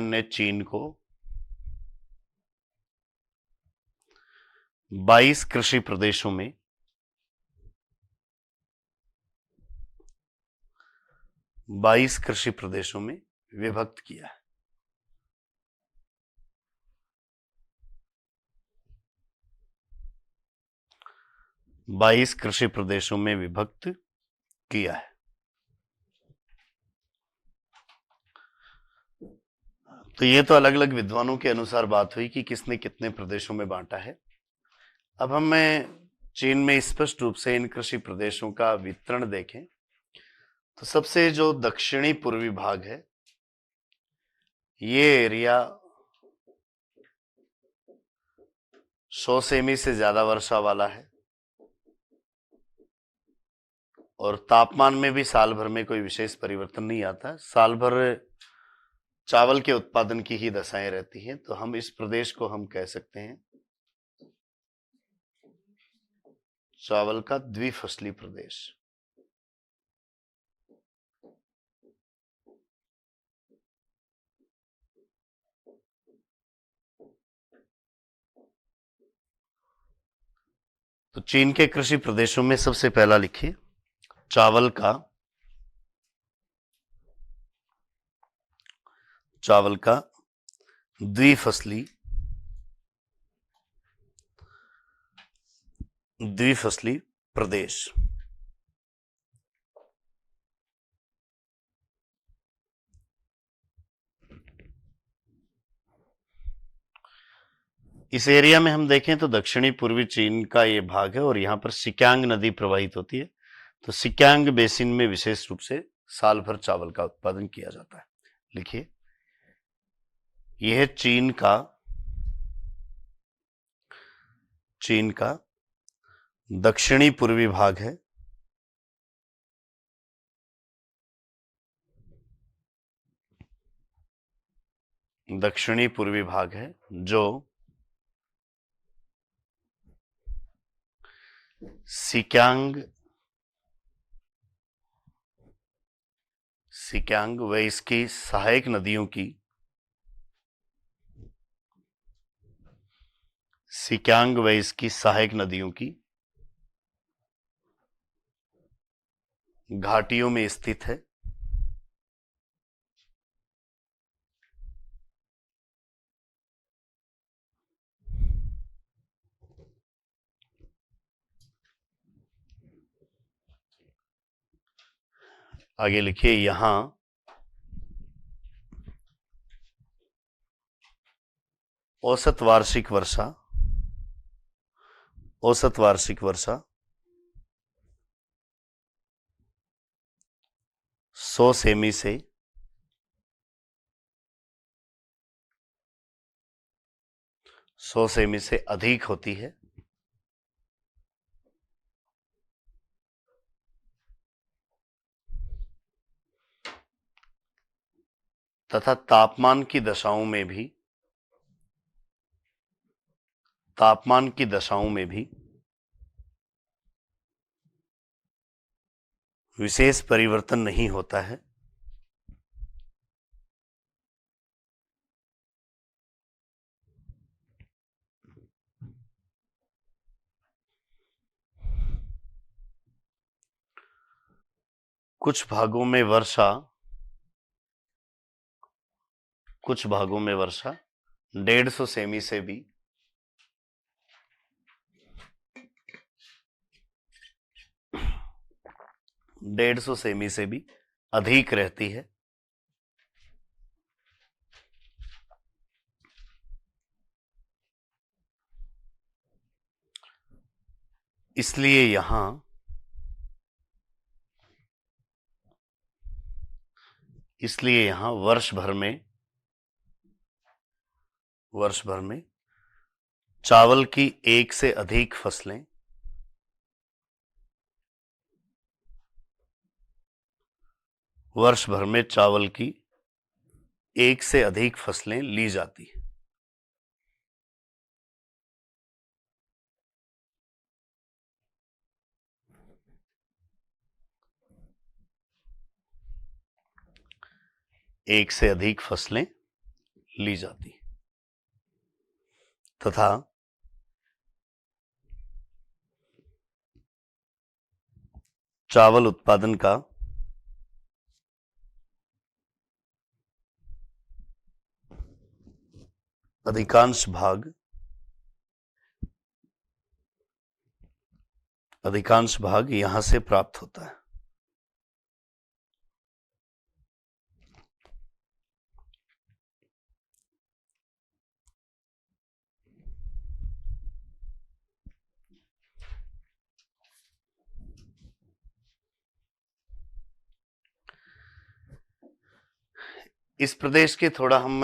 ने चीन को 22 कृषि प्रदेशों में विभक्त किया है। बाईस कृषि प्रदेशों में विभक्त किया है। तो ये तो अलग अलग विद्वानों के अनुसार बात हुई कि किसने कितने प्रदेशों में बांटा है। अब हमें चीन में स्पष्ट रूप से इन कृषि प्रदेशों का वितरण देखें तो सबसे जो दक्षिणी पूर्वी भाग है ये एरिया 100 सेमी से ज्यादा वर्षा वाला है और तापमान में भी साल भर में कोई विशेष परिवर्तन नहीं आता। साल भर चावल के उत्पादन की ही दशाएं रहती हैं। तो हम इस प्रदेश को हम कह सकते हैं चावल का द्विफसली प्रदेश। तो चीन के कृषि प्रदेशों में सबसे पहला लिखिए, चावल का द्विफसली प्रदेश। इस एरिया में हम देखें तो दक्षिणी पूर्वी चीन का ये भाग है और यहां पर सिक्यांग नदी प्रवाहित होती है। तो सिक्यांग बेसिन में विशेष रूप से साल भर चावल का उत्पादन किया जाता है। लिखिए, यह चीन का दक्षिणी पूर्वी भाग है। दक्षिणी पूर्वी भाग है जो सिक्यांग व इसकी सहायक नदियों की घाटियों में स्थित है। आगे लिखिए यहां औसत वार्षिक वर्षा 100 सेमी से अधिक होती है तथा तापमान की दशाओं में भी विशेष परिवर्तन नहीं होता है। कुछ भागों में वर्षा 150 सेमी से भी 150 सेमी से भी अधिक रहती है। इसलिए यहां वर्ष भर में चावल की एक से अधिक फसलें ली जाती है। एक से अधिक फसलें ली जाती हैं तथा चावल उत्पादन का अधिकांश भाग यहां से प्राप्त होता है। इस प्रदेश के थोड़ा हम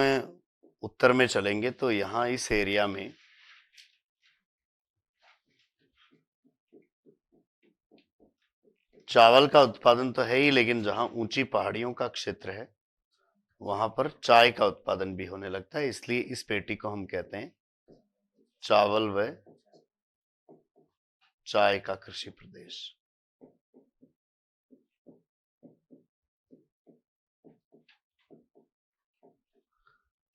उत्तर में चलेंगे तो यहां इस एरिया में चावल का उत्पादन तो है ही, लेकिन जहां ऊंची पहाड़ियों का क्षेत्र है वहां पर चाय का उत्पादन भी होने लगता है। इसलिए इस पेटी को हम कहते हैं चावल व चाय का कृषि प्रदेश।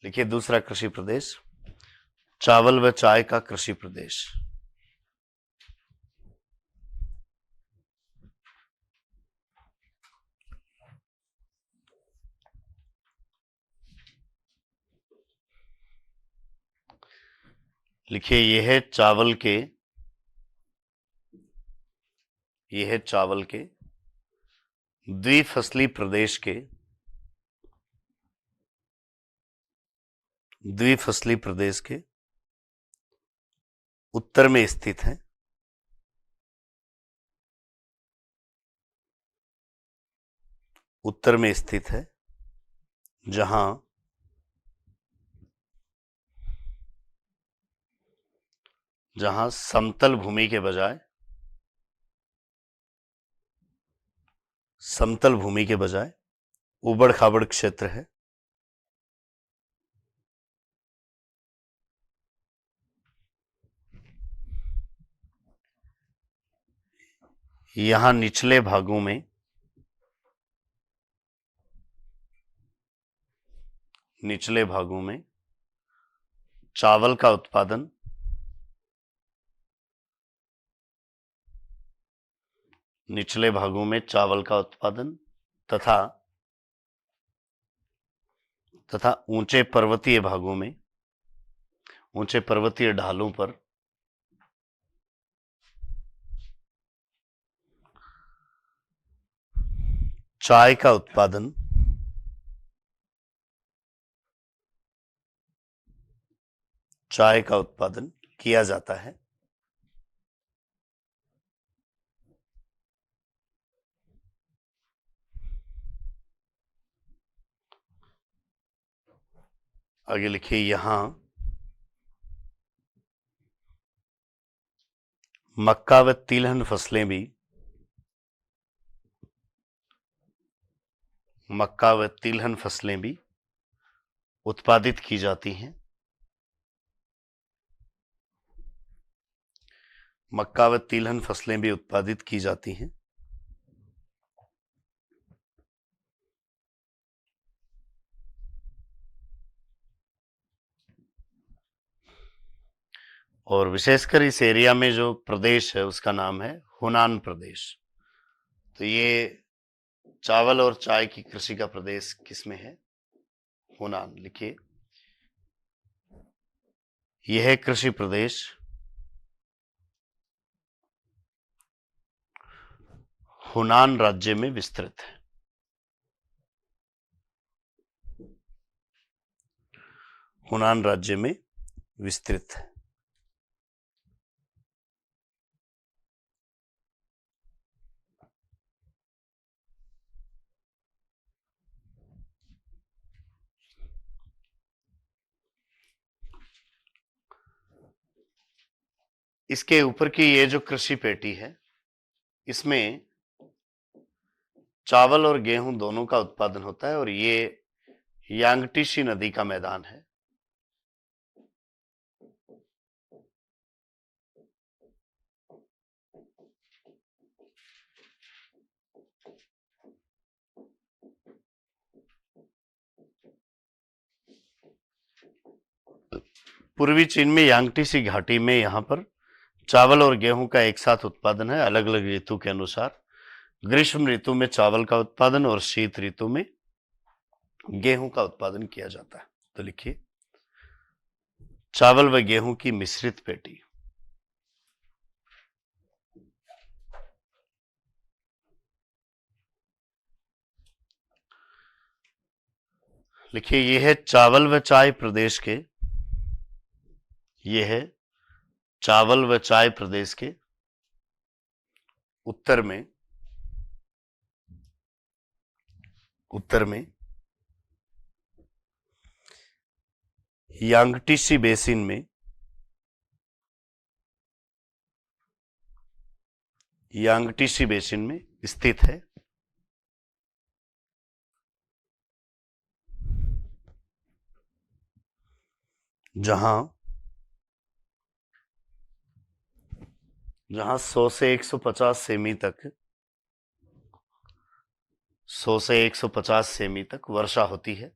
लिखिए दूसरा कृषि प्रदेश चावल व चाय का कृषि प्रदेश। लिखिए यह है चावल के द्विफसली प्रदेश के उत्तर में स्थित है। जहां समतल भूमि के बजाय उबड़ खाबड़ क्षेत्र है। यहां निचले भागों में चावल का उत्पादन तथा ऊंचे पर्वतीय ढालों पर चाय का उत्पादन किया जाता है। आगे लिखिए, यहां मक्का व तिलहन फसलें भी उत्पादित की जाती हैं। मक्का व तिलहन फसलें भी उत्पादित की जाती हैं। और विशेषकर इस एरिया में जो प्रदेश है उसका नाम है हुनान प्रदेश। तो ये चावल और चाय की कृषि का प्रदेश किसमें है? हुनान। लिखिए, यह कृषि प्रदेश हुनान राज्य में विस्तृत है। हुनान राज्य में विस्तृत है। इसके ऊपर की ये जो कृषि पेटी है, इसमें चावल और गेहूं दोनों का उत्पादन होता है और ये यांगटीसी नदी का मैदान है। पूर्वी चीन में यांगटीसी घाटी में यहां पर चावल और गेहूं का एक साथ उत्पादन है, अलग अलग ऋतु के अनुसार। ग्रीष्म ऋतु में चावल का उत्पादन और शीत ऋतु में गेहूं का उत्पादन किया जाता है। तो लिखिए, चावल व गेहूं की मिश्रित पेटी। लिखिए, यह है चावल व चाय प्रदेश के उत्तर में यांगटीसी बेसिन में स्थित है। जहां 100 से 150 सेमी तक वर्षा होती है।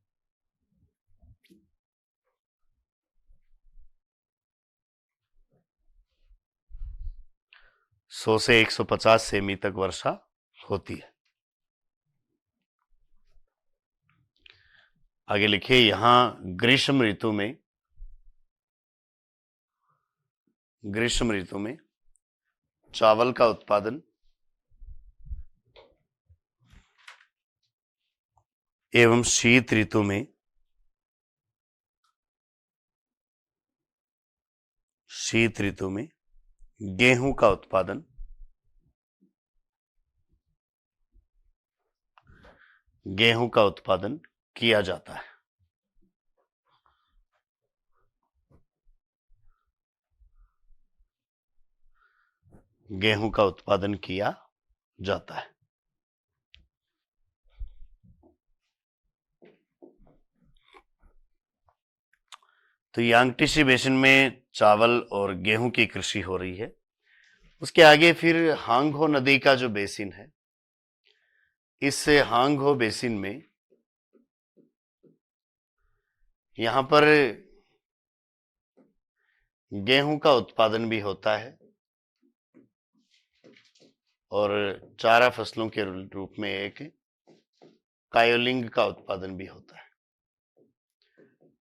सौ से 150 सेमी तक वर्षा होती है। आगे लिखिए, यहां ग्रीष्म ऋतु में चावल का उत्पादन एवं शीत ऋतु में गेहूं का उत्पादन किया जाता है। गेहूं का उत्पादन किया जाता है। तो यांगटीसी बेसिन में चावल और गेहूं की कृषि हो रही है। उसके आगे फिर हांगहो नदी का जो बेसिन है, इस हांगहो बेसिन में यहां पर गेहूं का उत्पादन भी होता है और चारा फसलों के रूप में एक कायोलिंग का उत्पादन भी होता है।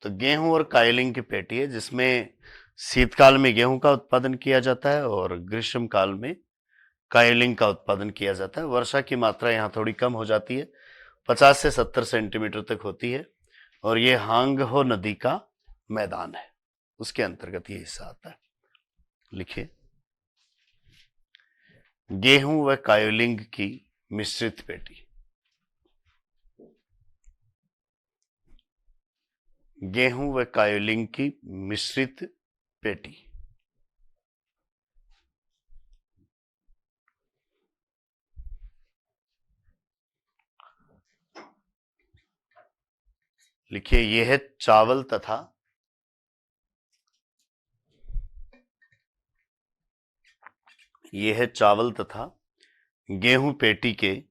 तो गेहूं और कायोलिंग की पेटी है, जिसमें शीतकाल में गेहूं का उत्पादन किया जाता है और ग्रीष्म काल में कायोलिंग का उत्पादन किया जाता है। वर्षा की मात्रा यहाँ थोड़ी कम हो जाती है, 50 से 70 सेंटीमीटर तक होती है, और ये हांगहो नदी का मैदान है, उसके अंतर्गत ये हिस्सा आता है। लिखिए, गेहूं व कायोलिंग की मिश्रित पेटी। गेहूं व कायोलिंग की मिश्रित पेटी। लिखिए, यह है चावल तथा गेहूं पेटी के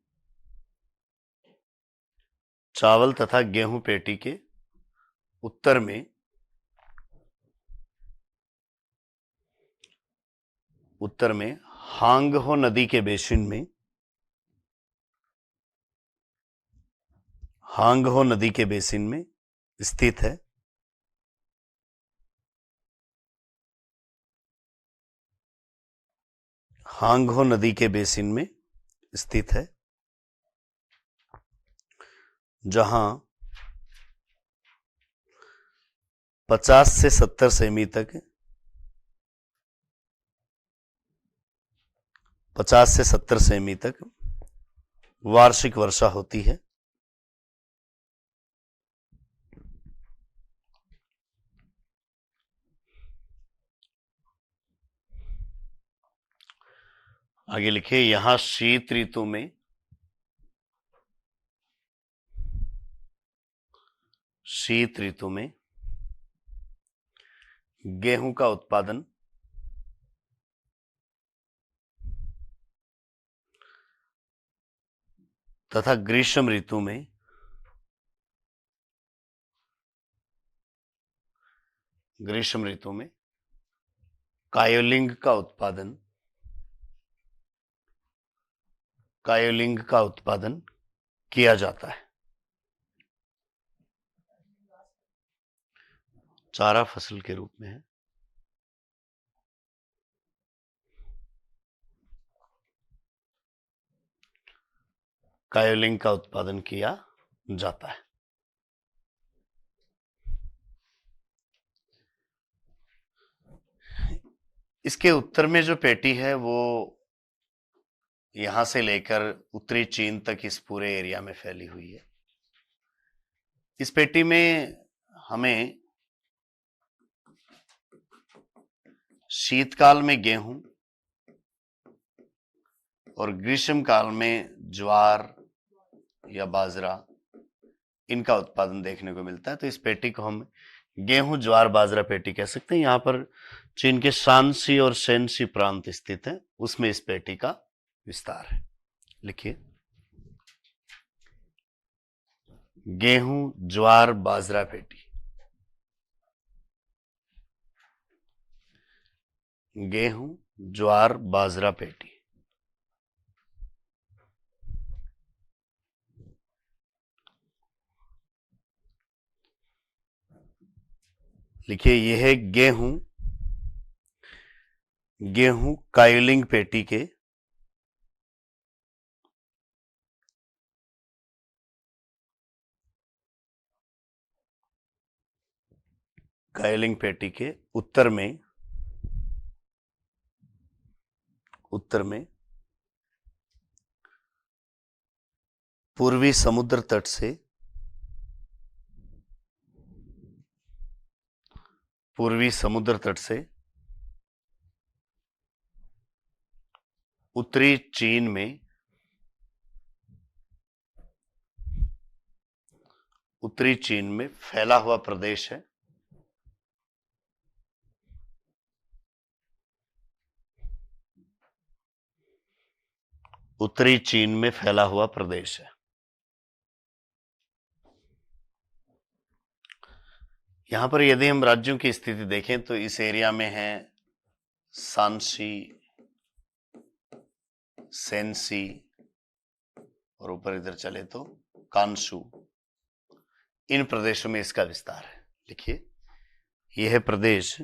चावल तथा गेहूं पेटी के उत्तर में हांगहो नदी के बेसिन में स्थित है। हांगहो नदी के बेसिन में स्थित है, जहां 50 से 70 सेमी तक 50 से 70 सेमी तक वार्षिक वर्षा होती है। आगे लिखिए, यहां शीत ऋतु में गेहूं का उत्पादन तथा ग्रीष्म ऋतु में कायोलिंग का उत्पादन किया जाता है। चारा फसल के रूप में है। कायोलिंग का उत्पादन किया जाता है। इसके उत्तर में जो पेटी है वो यहां से लेकर उत्तरी चीन तक इस पूरे एरिया में फैली हुई है। इस पेटी में हमें शीतकाल में गेहूं और ग्रीष्म काल में ज्वार या बाजरा, इनका उत्पादन देखने को मिलता है। तो इस पेटी को हम गेहूं ज्वार बाजरा पेटी कह सकते हैं। यहां पर चीन के शानसी और शेनसी प्रांत स्थित है, उसमें इस पेटी का विस्तार है। लिखिए, गेहूं ज्वार बाजरा पेटी। गेहूं ज्वार बाजरा पेटी। लिखिए, यह है गेहूं कायोलिंग पेटी के उत्तर में पूर्वी समुद्र तट से उत्तरी चीन में फैला हुआ प्रदेश है। उत्तरी चीन में फैला हुआ प्रदेश है। यहां पर यदि हम राज्यों की स्थिति देखें तो इस एरिया में है शानसी, शेनसी, और ऊपर इधर चले तो कानसू। इन प्रदेशों में इसका विस्तार है। लिखिए, यह प्रदेश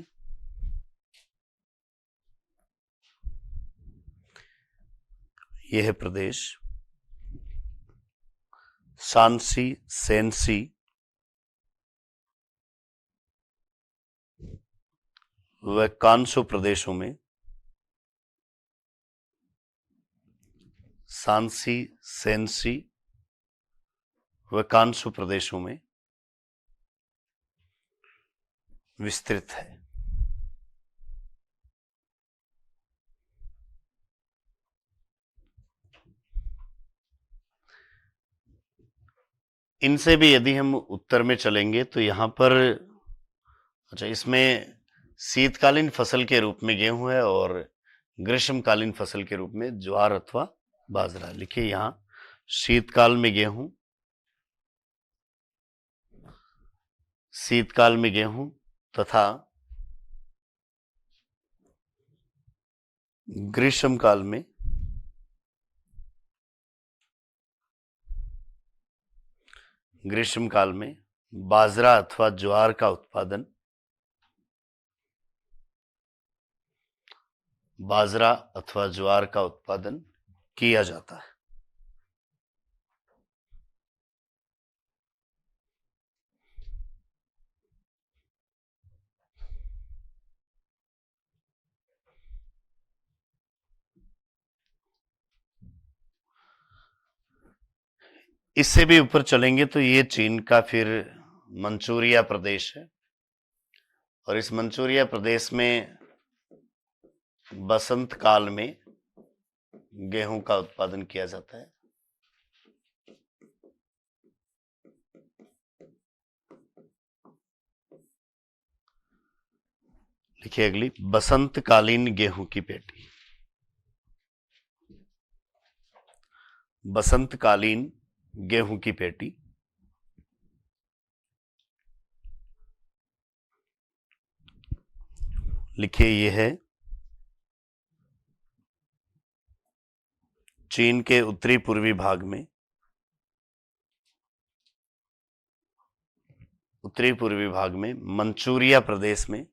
यह प्रदेश शांसी, शैनसी व कांसो प्रदेशों में, शांसी, शैनसी व कांसो प्रदेशों में विस्तृत है। इनसे भी यदि हम उत्तर में चलेंगे तो यहां पर अच्छा, इसमें शीतकालीन फसल के रूप में गेहूं है और ग्रीष्मकालीन फसल के रूप में ज्वार अथवा बाजरा। लिखिए यहां शीतकाल में गेहूं, शीतकाल में गेहूं तथा ग्रीष्मकाल में बाजरा अथवा ज्वार का उत्पादन, किया जाता है। इससे भी ऊपर चलेंगे तो ये चीन का फिर मंचूरिया प्रदेश है और इस मंचूरिया प्रदेश में बसंत काल में गेहूं का उत्पादन किया जाता है। लिखिए अगली, बसंतकालीन गेहूं की पेटी, बसंतकालीन गेहूं की पेटी लिखिए यह है चीन के उत्तरी पूर्वी भाग में, मंचूरिया प्रदेश में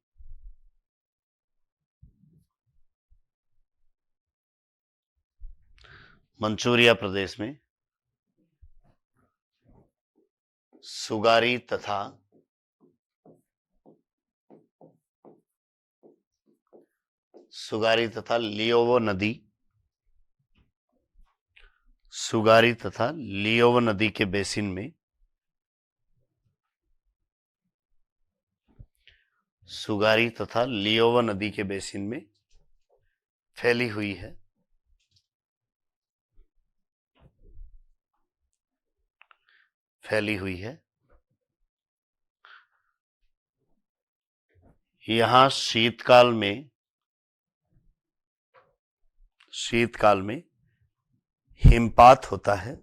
सुगारी तथा लियोवो नदी के बेसिन में, फैली हुई है। यहां शीतकाल में हिमपात होता है।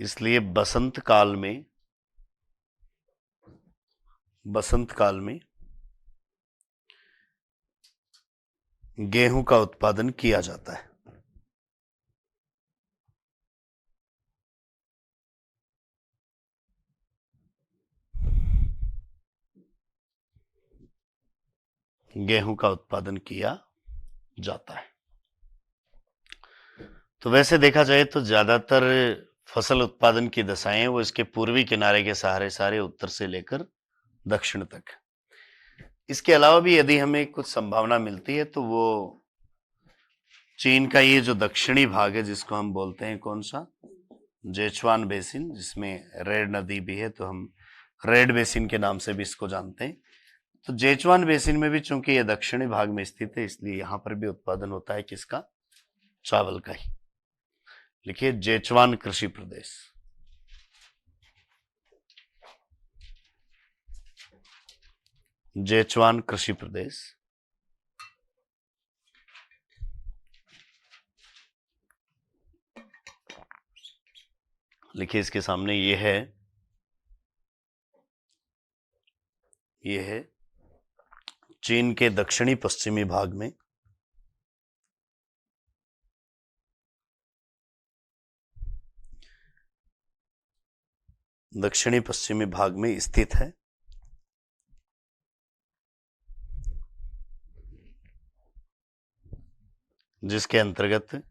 इसलिए बसंत काल में गेहूं का उत्पादन किया जाता है। तो वैसे देखा जाए तो ज्यादातर फसल उत्पादन की दशाएं वो इसके पूर्वी किनारे के सहारे सारे उत्तर से लेकर दक्षिण तक। इसके अलावा भी यदि हमें कुछ संभावना मिलती है तो वो चीन का ये जो दक्षिणी भाग है जिसको हम बोलते हैं कौन सा, जेचुआन बेसिन, जिसमें रेड नदी भी है तो हम रेड बेसिन के नाम से भी इसको जानते हैं। तो जेचुआन बेसिन में भी चूंकि ये दक्षिणी भाग में स्थित है इसलिए यहां पर भी उत्पादन होता है किसका, चावल का ही। लिखिए जेचुआन कृषि प्रदेश, लिखिए इसके सामने ये है चीन के दक्षिणी पश्चिमी भाग में दक्षिणी पश्चिमी भाग में स्थित है। जिसके अंतर्गत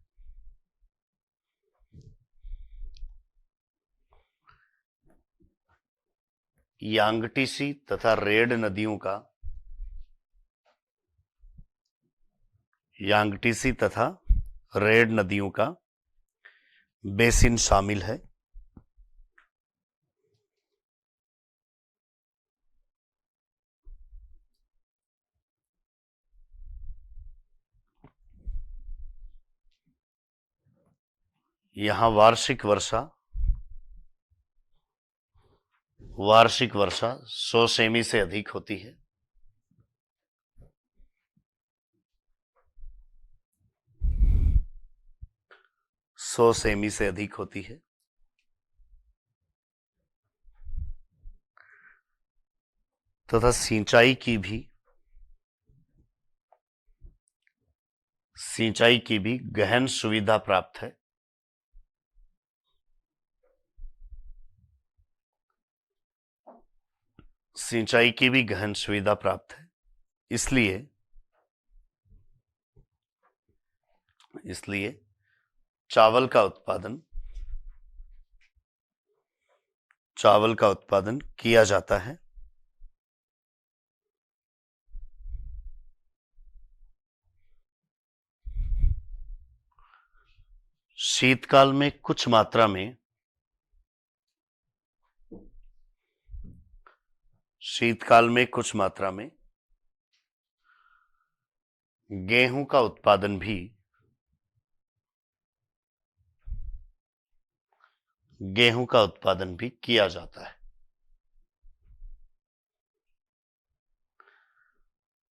यांगटीसी तथा रेड नदियों का बेसिन शामिल है। यहां वार्षिक वर्षा 100 सेमी से अधिक होती है। तथा सिंचाई की भी गहन सुविधा प्राप्त है। इसलिए चावल का उत्पादन किया जाता है। शीतकाल में कुछ मात्रा में गेहूं का उत्पादन भी किया जाता है।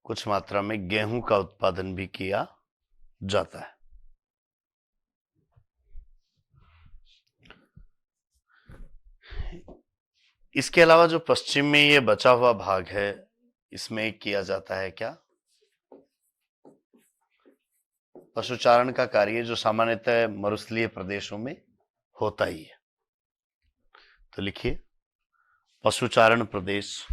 कुछ मात्रा में गेहूं का उत्पादन भी किया जाता है। इसके अलावा जो पश्चिम में ये बचा हुआ भाग है, इसमें किया जाता है क्या? पशुचारण का कार्य, जो सामान्यतः मरुस्थलीय प्रदेशों में होता ही है। तो लिखिए पशुचारण प्रदेश।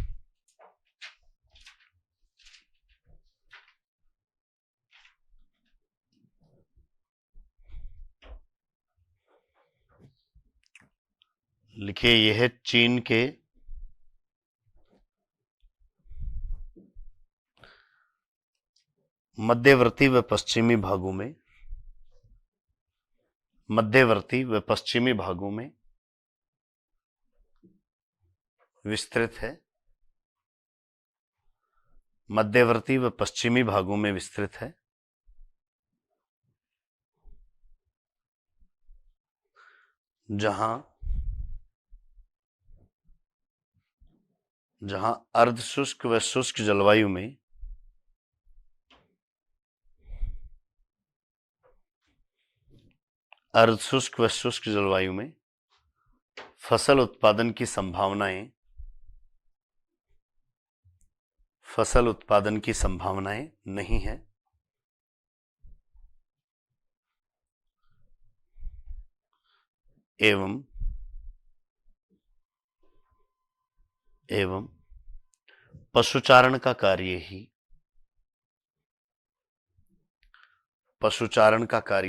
लिखिए यह है चीन के मध्यवर्ती व पश्चिमी भागों में विस्तृत है। मध्यवर्ती व पश्चिमी भागों में विस्तृत है। जहां अर्धशुष्क व शुष्क जलवायु में फसल उत्पादन की संभावनाएं नहीं है। एवं पशुचारण का कार्य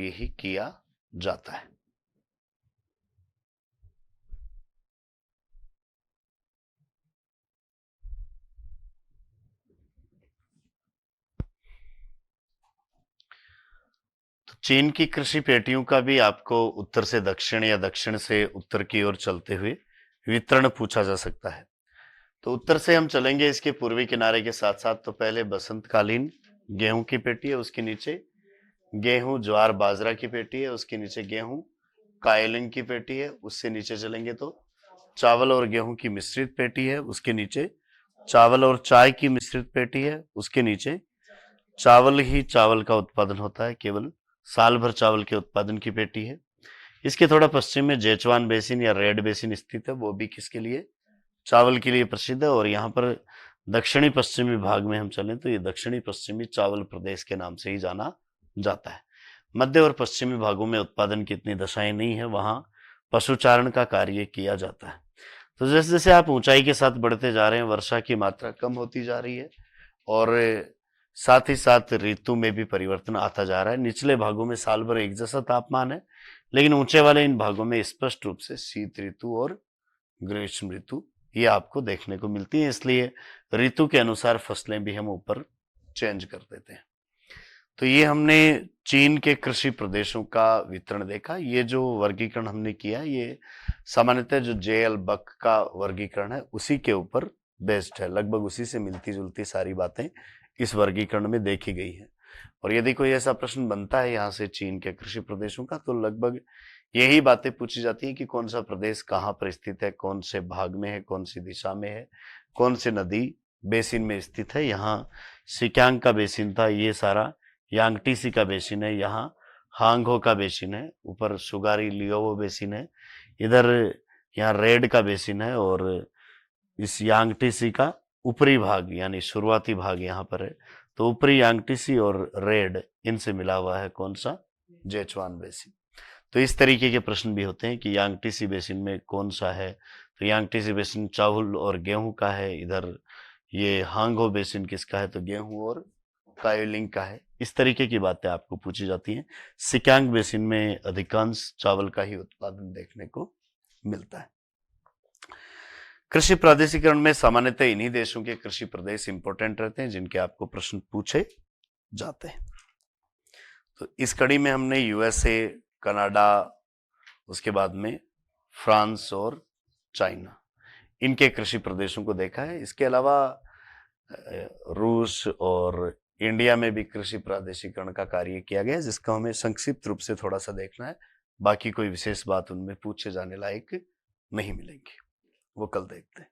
ही किया जाता है। तो चीन की कृषि पेटियों का भी आपको उत्तर से दक्षिण या दक्षिण से उत्तर की ओर चलते हुए वितरण पूछा जा सकता है। तो उत्तर से हम चलेंगे इसके पूर्वी किनारे के साथ साथ। तो पहले बसंतकालीन गेहूं की पेटी है, उसके नीचे गेहूं ज्वार बाजरा की पेटी है, उसके नीचे गेहूं कायलिंग की पेटी है, उससे नीचे चलेंगे तो चावल और गेहूं की मिश्रित पेटी है, उसके नीचे चावल और चाय की मिश्रित पेटी है, उसके नीचे चावल का उत्पादन होता है, केवल साल भर चावल के उत्पादन की पेटी है। इसके थोड़ा पश्चिम में जेचवान बेसिन या रेड बेसिन स्थित है, वो भी किसके लिए? चावल के लिए प्रसिद्ध है। और यहाँ पर दक्षिणी पश्चिमी भाग में हम चलें तो ये दक्षिणी पश्चिमी चावल प्रदेश के नाम से ही जाना जाता है। मध्य और पश्चिमी भागों में उत्पादन की इतनी दशाएं नहीं है, वहां पशुचारण का कार्य किया जाता है। तो जैसे जैसे आप ऊंचाई के साथ बढ़ते जा रहे हैं, वर्षा की मात्रा कम होती जा रही है और साथ ही साथ ऋतु में भी परिवर्तन आता जा रहा है। निचले भागों में साल भर एक जैसा तापमान है, लेकिन ऊंचे वाले इन भागों में स्पष्ट रूप से शीत ऋतु और ग्रीष्म ऋतु ये आपको देखने को मिलती है। इसलिए ऋतु के अनुसार फसलें भी हम ऊपर चेंज कर देते हैं। तो ये हमने चीन के कृषि प्रदेशों का वितरण देखा। ये जो वर्गीकरण हमने किया, ये सामान्यतः जो जेएल बक का वर्गीकरण है उसी के ऊपर बेस्ड है। लगभग उसी से मिलती जुलती सारी बातें इस वर्गीकरण में देखी गई है। और यदि कोई ऐसा प्रश्न बनता है यहाँ से चीन के कृषि प्रदेशों का, तो लगभग यही बातें पूछी जाती हैं कि कौन सा प्रदेश कहाँ पर स्थित है, कौन से भाग में है, कौन सी दिशा में है, कौन से नदी बेसिन में स्थित है। यहाँ सिक्यांग का बेसिन था, ये सारा यांगटीसी का बेसिन है, यहाँ हांगहो का बेसिन है, ऊपर सुगारी लियोवो बेसिन है, इधर यहाँ रेड का बेसिन है और इस यांगटीसी का ऊपरी भाग यानी शुरुआती भाग यहाँ पर है। तो ऊपरी यांगटीसी और रेड इनसे मिला हुआ है कौन सा, जेचुआन बेसिन। तो इस तरीके के प्रश्न भी होते हैं कि यांगटीसी बेसिन में कौन सा है। तो यांगटीसी बेसिन चावल और गेहूं का है, इधर ये हांगहो बेसिन किसका है, तो गेहूं और कायोलिंग का है। इस तरीके की बातें आपको पूछी जाती हैं। सिक्यांग बेसिन में अधिकांश चावल का ही उत्पादन देखने को मिलता है। कृषि प्रादेशिकरण में सामान्यतः इन्हीं देशों के कृषि प्रदेश इंपॉर्टेंट रहते हैं जिनके आपको प्रश्न पूछे जाते हैं। तो इस कड़ी में हमने यूएसए, कनाडा, उसके बाद में फ्रांस और चाइना, इनके कृषि प्रदेशों को देखा है। इसके अलावा रूस और इंडिया में भी कृषि प्रादेशिकरण का कार्य किया गया है, जिसका हमें संक्षिप्त रूप से थोड़ा सा देखना है। बाकी कोई विशेष बात उनमें पूछे जाने लायक नहीं मिलेंगी, वो कल देखते हैं।